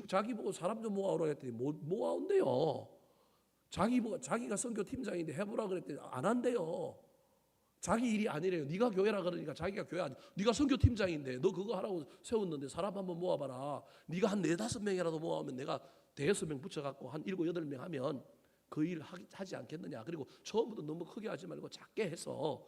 자기 보고 사람 좀 모아오라 했더니 모아온대요. 자기가 선교 팀장인데 해보라 그랬더니 안 한대요. 자기 일이 아니래요. 네가 교회라 그러니까 자기가 교회 아니. 네가 선교 팀장인데 너 그거 하라고 세웠는데 사람 한번 모아봐라. 네가 한 4-5명이라도 모아오면 내가 대여섯 명 붙여갖고 한 7-8명 하면 그 일 하지 않겠느냐. 그리고 처음부터 너무 크게 하지 말고 작게 해서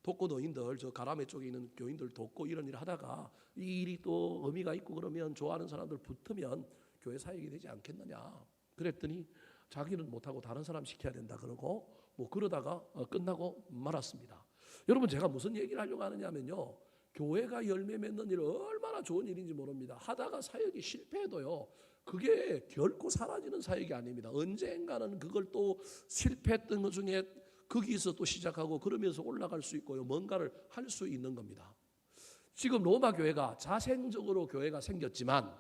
독거노인들 저 가라메 쪽에 있는 교인들 돕고 이런 일을 하다가 이 일이 또 의미가 있고 그러면 좋아하는 사람들 붙으면 교회 사역이 되지 않겠느냐. 그랬더니 자기는 못하고 다른 사람 시켜야 된다 그러고 뭐 그러다가 끝나고 말았습니다. 여러분 제가 무슨 얘기를 하려고 하느냐면요. 교회가 열매 맺는 일 얼마나 좋은 일인지 모릅니다. 하다가 사역이 실패해도요. 그게 결코 사라지는 사역이 아닙니다. 언젠가는 그걸 또 실패했던 것 중에 거기서 또 시작하고 그러면서 올라갈 수 있고요. 뭔가를 할 수 있는 겁니다. 지금 로마 교회가 자생적으로 교회가 생겼지만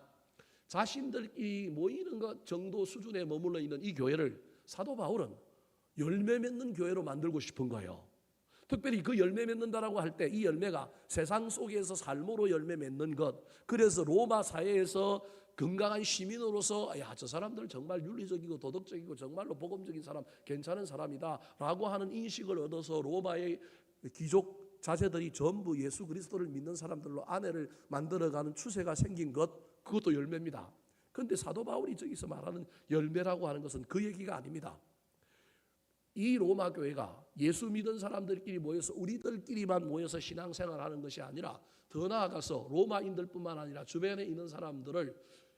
자신들끼리 모이는 것 정도 수준에 머물러 있는 이 교회를 사도 바울은 열매 맺는 교회로 만들고 싶은 거예요. 특별히 그 열매 맺는다라고 할 때 이 열매가 세상 속에서 삶으로 열매 맺는 것. 그래서 로마 사회에서 건강한 시민으로서 저 사람들 정말 윤리적이고 도덕적이고 정말로 복음적인 사람, 괜찮은 사람이다라고 하는 인식을 얻어서 로마의 귀족 자제들이 전부 예수 그리스도를 믿는 사람들로 아내를 만들어가는 추세가 생긴 것, 그것도 열매입니다. 그런데 사도 바울이 저기서 말하는 열매라고 하는 것은 그 얘기가 아닙니다. 이 로마 교회가 예수 믿은 사람들끼리 모여서 우리들끼리만 모여서 신앙생활하는 것이 아니라 더 나아가서 로마인들뿐만 아니라 주변에 있는 사람들을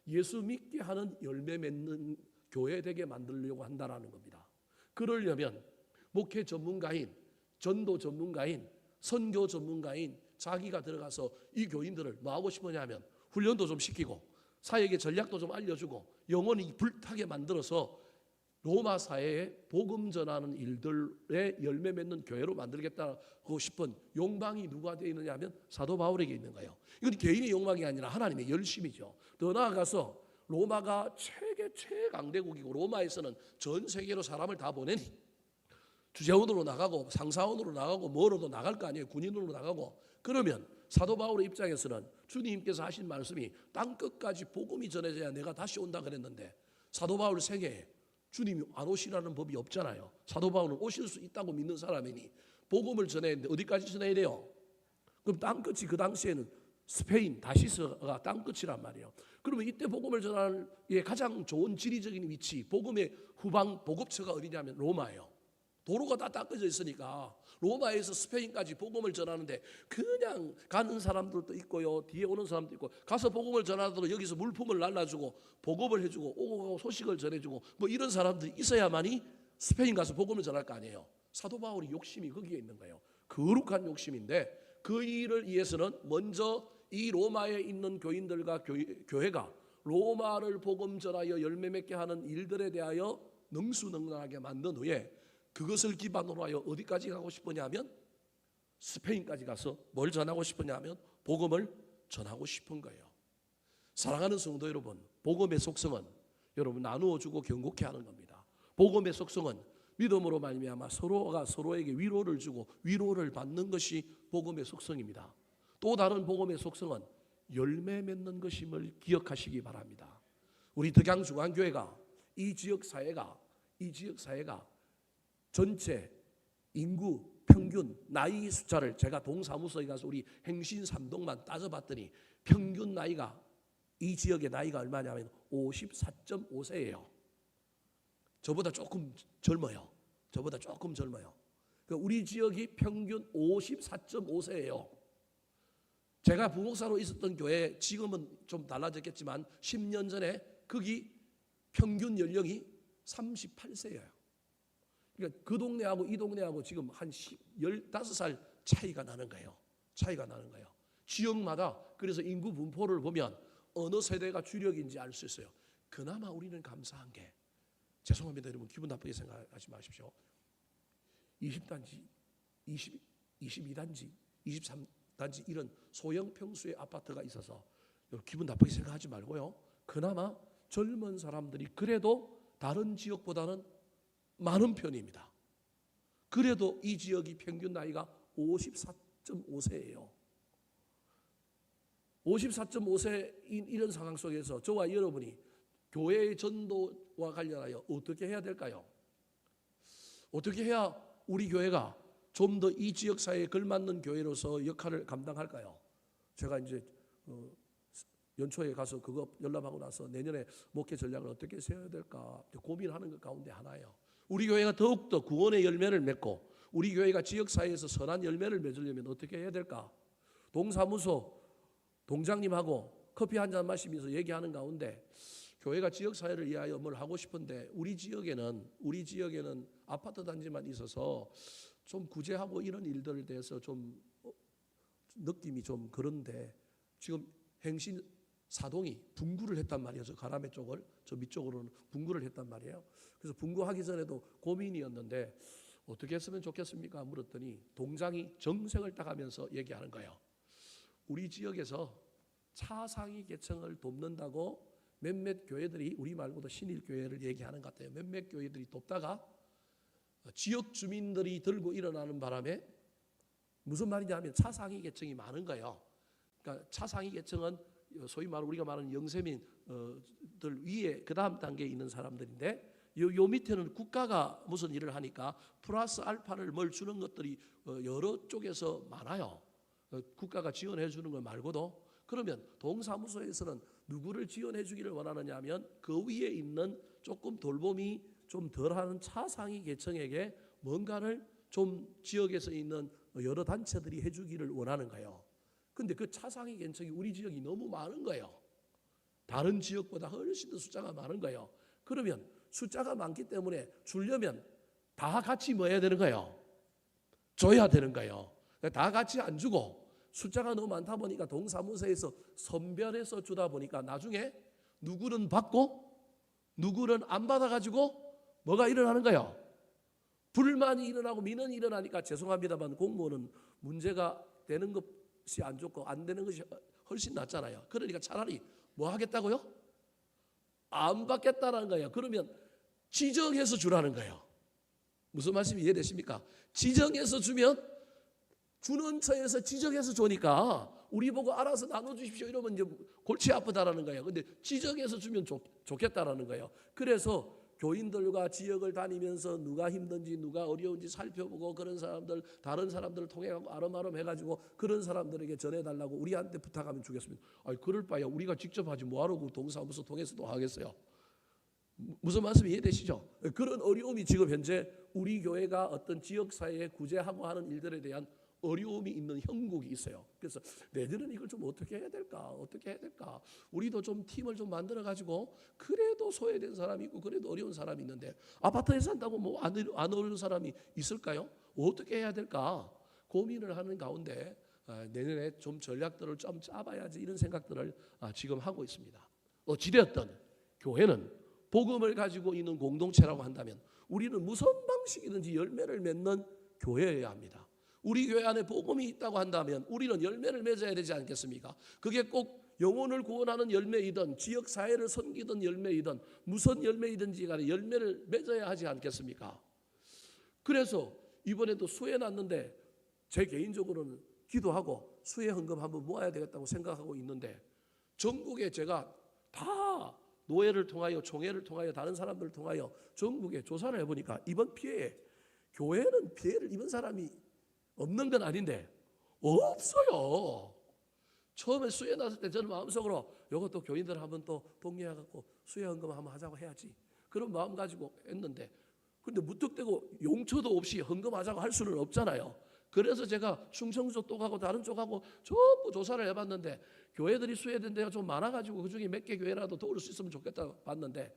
예수 믿게 하는 열매 맺는 교회 되게 만들려고 한다는 겁니다. 그러려면 목회 전문가인, 전도 전문가인, 선교 전문가인 자기가 들어가서 이 교인들을 뭐 하고 싶으냐 하면 훈련도 좀 시키고 사역의 전략도 좀 알려주고 영혼이 불타게 만들어서 로마 사회에 복음 전하는 일들에 열매 맺는 교회로 만들겠다고 싶은 욕망이 누가 되어 있느냐 하면 사도 바울에게 있는 거예요. 이건 개인의 욕망이 아니라 하나님의 열심이죠. 더 나아가서 로마가 최강대국이고 로마에서는 전 세계로 사람을 다 보내니 주재원으로 나가고 상사원으로 나가고 뭐로도 나갈 거 아니에요. 군인으로 나가고. 그러면 사도 바울의 입장에서는 주님께서 하신 말씀이 땅끝까지 복음이 전해져야 내가 다시 온다 그랬는데 사도 바울 생애에 주님이 안 오시라는 법이 없잖아요. 사도 바울은 오실 수 있다고 믿는 사람이니 복음을 전해야 되는데 어디까지 전해야 돼요? 그럼 땅끝이 그 당시에는 스페인 다시스가 땅끝이란 말이에요. 그러면 이때 복음을 전하는 가장 좋은 지리적인 위치, 복음의 후방 보급처가 어디냐면 로마예요. 도로가 다 닦여져 있으니까 로마에서 스페인까지 복음을 전하는데 그냥 가는 사람들도 있고요, 뒤에 오는 사람도 있고, 가서 복음을 전하더라도 여기서 물품을 날라주고 보급을 해주고 오고 가고 소식을 전해주고 뭐 이런 사람들이 있어야만이 스페인 가서 복음을 전할 거 아니에요. 사도 바울이 욕심이 거기에 있는 거예요. 거룩한 욕심인데 그 일을 위해서는 먼저 이 로마에 있는 교인들과 교회가 로마를 복음 전하여 열매 맺게 하는 일들에 대하여 능수능란하게 만든 후에 그것을 기반으로 하여 어디까지 가고 싶으냐면 스페인까지 가서 뭘 전하고 싶으냐면 복음을 전하고 싶은 거예요. 사랑하는 성도 여러분, 복음의 속성은 여러분 나누어주고 경고케 하는 겁니다. 복음의 속성은 믿음으로 말미암아 서로가 서로에게 위로를 주고 위로를 받는 것이 복음의 속성입니다. 또 다른 복음의 속성은 열매 맺는 것임을 기억하시기 바랍니다. 우리 덕양중앙교회가 이 지역 사회가 전체 인구 평균 나이 숫자를 제가 동사무소에 가서 우리 행신 3동만 따져봤더니 평균 나이가 이 지역의 나이가 얼마냐면 54.5세예요. 저보다 조금 젊어요. 우리 지역이 평균 54.5세예요. 제가 부목사로 있었던 교회, 지금은 좀 달라졌겠지만 10년 전에 거기 평균 연령이 38세예요. 그러니까 그 동네하고 이 동네하고 지금 한 15살 차이가 나는 거예요. 지역마다. 그래서 인구 분포를 보면 어느 세대가 주력인지 알 수 있어요. 그나마 우리는 감사한 게, 죄송합니다 여러분, 기분 나쁘게 생각하지 마십시오. 20단지, 22단지, 23단지 이런 소형 평수의 아파트가 있어서 기분 나쁘게 생각하지 말고요. 그나마 젊은 사람들이 그래도 다른 지역보다는 많은 편입니다. 그래도 이 지역이 평균 나이가 54.5세예요. 54.5세인 이런 상황 속에서 저와 여러분이 교회의 전도와 관련하여 어떻게 해야 될까요? 어떻게 해야 우리 교회가 좀 더 이 지역 사회에 걸맞는 교회로서 역할을 감당할까요? 제가 이제 연초에 가서 그거 열람하고 나서 내년에 목회 전략을 어떻게 세워야 될까 고민하는 것 가운데 하나예요. 우리 교회가 더욱더 구원의 열매를 맺고 우리 교회가 지역사회에서 선한 열매를 맺으려면 어떻게 해야 될까? 동사무소 동장님하고 커피 한잔 마시면서 얘기하는 가운데 교회가 지역사회를 위하여 뭘 하고 싶은데 우리 지역에는 아파트 단지만 있어서 좀 구제하고 이런 일들에 대해서 좀 느낌이 좀 그런데 지금 행신 사동이 분구를 했단 말이에요. 저 가라메 쪽을, 저 밑쪽으로는 분구를 했단 말이에요. 그래서 분구하기 전에도 고민이었는데 어떻게 했으면 좋겠습니까? 물었더니 동장이 정색을 따가면서 얘기하는 거예요. 우리 지역에서 차상위 계층을 돕는다고 몇몇 교회들이, 우리 말고도 신일교회를 얘기하는 것 같아요. 몇몇 교회들이 돕다가 지역 주민들이 들고 일어나는 바람에 무슨 말이냐면 차상위 계층이 많은 거예요. 그러니까 차상위 계층은 소위 우리가 말하는 영세민들 위에 그 다음 단계에 있는 사람들인데 요 밑에는 국가가 무슨 일을 하니까 플러스 알파를 뭘 주는 것들이 여러 쪽에서 많아요. 국가가 지원해 주는 것 말고도. 그러면 동사무소에서는 누구를 지원해 주기를 원하느냐 하면 그 위에 있는 조금 돌봄이 좀 덜하는 차상위 계층에게 뭔가를 좀 지역에서 있는 여러 단체들이 해주기를 원하는 거예요. 근데 그 차상위 계층이 우리 지역이 너무 많은 거예요. 다른 지역보다 훨씬 더 숫자가 많은 거예요. 그러면 숫자가 많기 때문에 주려면 다 같이 뭐 해야 되는 거예요? 줘야 되는 거예요. 다 같이 안 주고 숫자가 너무 많다 보니까 동사무소에서 선별해서 주다 보니까 나중에 누구는 받고 누구는 안 받아가지고 뭐가 일어나는 거예요? 불만이 일어나고 민원이 일어나니까 죄송합니다만 공무원은 문제가 되는 것이 안 좋고 안 되는 것이 훨씬 낫잖아요. 그러니까 차라리 뭐 하겠다고요? 안 받겠다는 거예요. 그러면 지정해서 주라는 거예요. 무슨 말씀이 이해되십니까? 지정해서 주면 주는 처에서 지정해서 주니까 우리 보고 알아서 나눠주십시오 이러면 이제 골치 아프다라는 거예요. 근데 지정해서 주면 좋겠다라는 거예요. 그래서 교인들과 지역을 다니면서 누가 힘든지 누가 어려운지 살펴보고 그런 사람들 다른 사람들을 통해 갖고 아름아름 해가지고 그런 사람들에게 전해달라고 우리한테 부탁하면 주겠습니다. 아니 그럴 바야 우리가 직접 하지 뭐하러 그 동사무소 통해서도 하겠어요. 무슨 말씀이 이해되시죠? 그런 어려움이 지금 현재 우리 교회가 어떤 지역사회에 구제하고 하는 일들에 대한 어려움이 있는 형국이 있어요. 그래서 내년은 이걸 좀 어떻게 해야 될까? 어떻게 해야 될까? 우리도 좀 팀을 좀 만들어 가지고 그래도 소외된 사람이 있고 그래도 어려운 사람이 있는데 아파트에 산다고 뭐 안 어려운 사람이 있을까요? 어떻게 해야 될까? 고민을 하는 가운데 내년에 좀 전략들을 좀 짜봐야지 이런 생각들을 지금 하고 있습니다. 어찌되었든 교회는 복음을 가지고 있는 공동체라고 한다면 우리는 무슨 방식이든지 열매를 맺는 교회여야 합니다. 우리 교회 안에 복음이 있다고 한다면 우리는 열매를 맺어야 되지 않겠습니까? 그게 꼭 영혼을 구원하는 열매이든 지역사회를 섬기던 열매이든 무슨 열매이든지 간에 열매를 맺어야 하지 않겠습니까? 그래서 이번에도 수해 났는데 제 개인적으로는 기도하고 수해 헌금 한번 모아야 되겠다고 생각하고 있는데 전국에 제가 다 노회를 통하여 총회를 통하여 다른 사람들을 통하여 전국에 조사를 해보니까 이번 피해에 교회는 피해를 입은 사람이 없는 건 아닌데 없어요. 처음에 수해 났을 때 저는 마음속으로 이것도 교인들 한번 또 동의해갖고 수해 헌금 한번 하자고 해야지 그런 마음 가지고 했는데 근데 무턱대고 용처도 없이 헌금하자고 할 수는 없잖아요. 그래서 제가 충청도 쪽하고 다른 쪽하고 전부 조사를 해봤는데 교회들이 수혜된 데가 좀 많아가지고 그중에 몇 개 교회라도 도울 수 있으면 좋겠다 봤는데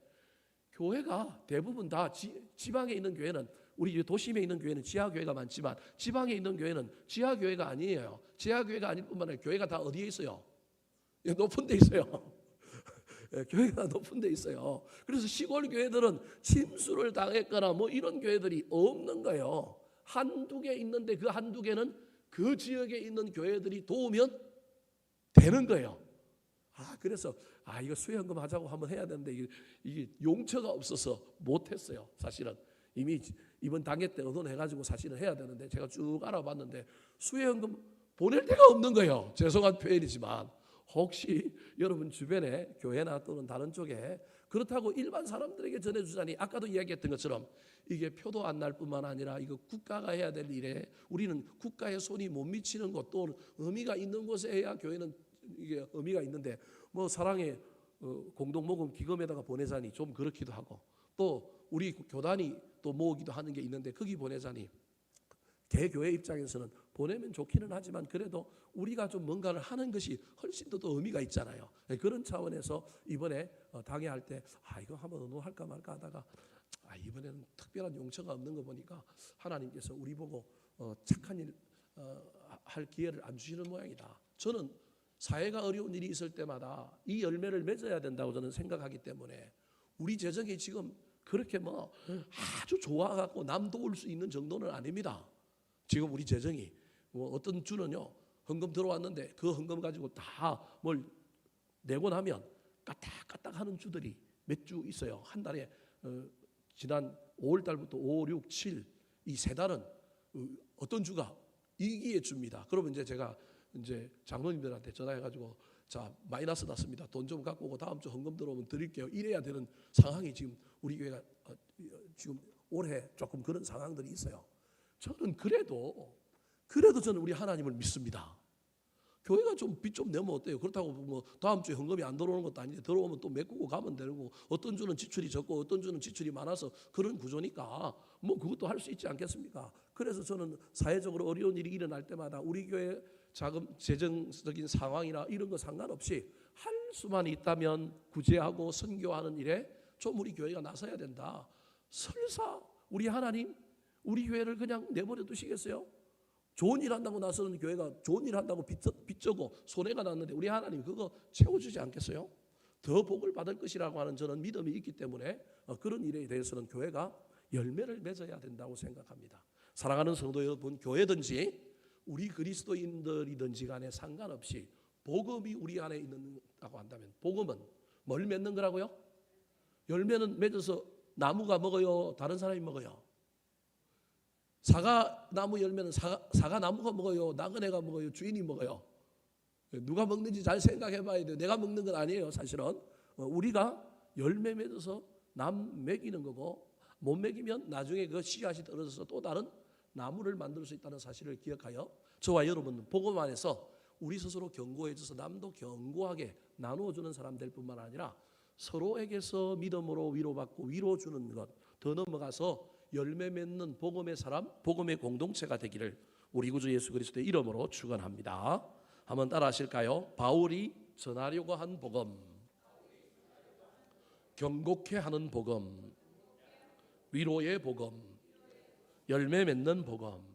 교회가 대부분 다 지방에 있는 교회는 우리 도심에 있는 교회는 지하교회가 많지만 지방에 있는 교회는 지하교회가 아니에요. 지하교회가 아닐 뿐만 아니라 교회가 다 어디에 있어요? 높은 데 있어요. 교회가 높은 데 있어요. 그래서 시골 교회들은 침수를 당했거나 뭐 이런 교회들이 없는 거예요. 한두 개 있는데 그 한두 개는 그 지역에 있는 교회들이 도우면 되는 거예요. 그래서 이거 수혜헌금 하자고 한번 해야 되는데 이게 용처가 없어서 못했어요. 사실은 이미 이번 당회 때 의논해가지고 사실은 해야 되는데 제가 쭉 알아봤는데 수혜헌금 보낼 데가 없는 거예요. 죄송한 표현이지만 혹시 여러분 주변에 교회나 또는 다른 쪽에 그렇다고 일반 사람들에게 전해주자니 아까도 이야기했던 것처럼 이게 표도 안 날 뿐만 아니라 이거 국가가 해야 될 일에 우리는 국가의 손이 못 미치는 곳 또 의미가 있는 곳에 해야 교회는 이게 의미가 있는데 뭐 사랑의 공동모금 기금에다가 보내자니 좀 그렇기도 하고 또 우리 교단이 또 모으기도 하는 게 있는데 거기 보내자니 개교회 입장에서는 보내면 좋기는 하지만 그래도 우리가 좀 뭔가를 하는 것이 훨씬 더 의미가 있잖아요. 그런 차원에서 이번에 당회할 때 이거 한번 의논할까 말까 하다가 이번에는 특별한 용처가 없는 거 보니까 하나님께서 우리 보고 착한 일 할 기회를 안 주시는 모양이다. 저는 사회가 어려운 일이 있을 때마다 이 열매를 맺어야 된다고 저는 생각하기 때문에 우리 재정이 지금 그렇게 뭐 아주 좋아갖고 남 도울 수 있는 정도는 아닙니다. 지금 우리 재정이 뭐 어떤 주는요 헌금 들어왔는데 그 헌금 가지고 다 뭘 내고 나면 까딱까딱 하는 주들이 몇 주 있어요. 한 달에 지난 5월 달부터 5, 6, 7 이 세 달은 어떤 주가 이기에 줍니다. 그러면 이제 제가 이제 장로님들한테 전화해가지고 자 마이너스 났습니다. 돈 좀 갖고 오고 다음 주 헌금 들어오면 드릴게요. 이래야 되는 상황이 지금 우리 교회가 지금 올해 조금 그런 상황들이 있어요. 저는 그래도 저는 우리 하나님을 믿습니다. 교회가 좀 빚 좀 내면 어때요? 그렇다고 뭐 다음 주에 헌금이 안 들어오는 것도 아닌데 들어오면 또 메꾸고 가면 되는 거고 어떤 주는 지출이 적고 어떤 주는 지출이 많아서 그런 구조니까 뭐 그것도 할 수 있지 않겠습니까? 그래서 저는 사회적으로 어려운 일이 일어날 때마다 우리 교회 자금 재정적인 상황이나 이런 거 상관없이 할 수만 있다면 구제하고 선교하는 일에 좀 우리 교회가 나서야 된다. 설사 우리 하나님 우리 교회를 그냥 내버려 두시겠어요? 좋은 일 한다고 나서는 교회가 좋은 일 한다고 빚져고 손해가 났는데 우리 하나님 그거 채워주지 않겠어요? 더 복을 받을 것이라고 하는 저는 믿음이 있기 때문에 그런 일에 대해서는 교회가 열매를 맺어야 된다고 생각합니다. 사랑하는 성도 여러분, 교회든지 우리 그리스도인들이든지 간에 상관없이 복음이 우리 안에 있는다고 한다면 복음은 뭘 맺는 거라고요? 열매는 맺어서 나무가 먹어요? 다른 사람이 먹어요? 사과나무 열매는 사과나무가 먹어요? 나그네가 먹어요? 주인이 먹어요? 누가 먹는지 잘 생각해 봐야 돼요. 내가 먹는 건 아니에요. 사실은 우리가 열매 맺어서 남 먹이는 거고, 못 먹이면 나중에 그 씨앗이 떨어져서 또 다른 나무를 만들 수 있다는 사실을 기억하여 저와 여러분 복음 안에서 우리 스스로 견고해져서 남도 견고하게 나누어주는 사람 될 뿐만 아니라 서로에게서 믿음으로 위로받고 위로 주는 것, 더 넘어가서 열매 맺는 복음의 사람, 복음의 공동체가 되기를 우리 구주 예수 그리스도의 이름으로 축원합니다. 한번 따라 하실까요? 바울이 전하려고 한 복음, 경고케 하는 복음, 위로의 복음, 열매 맺는 복음.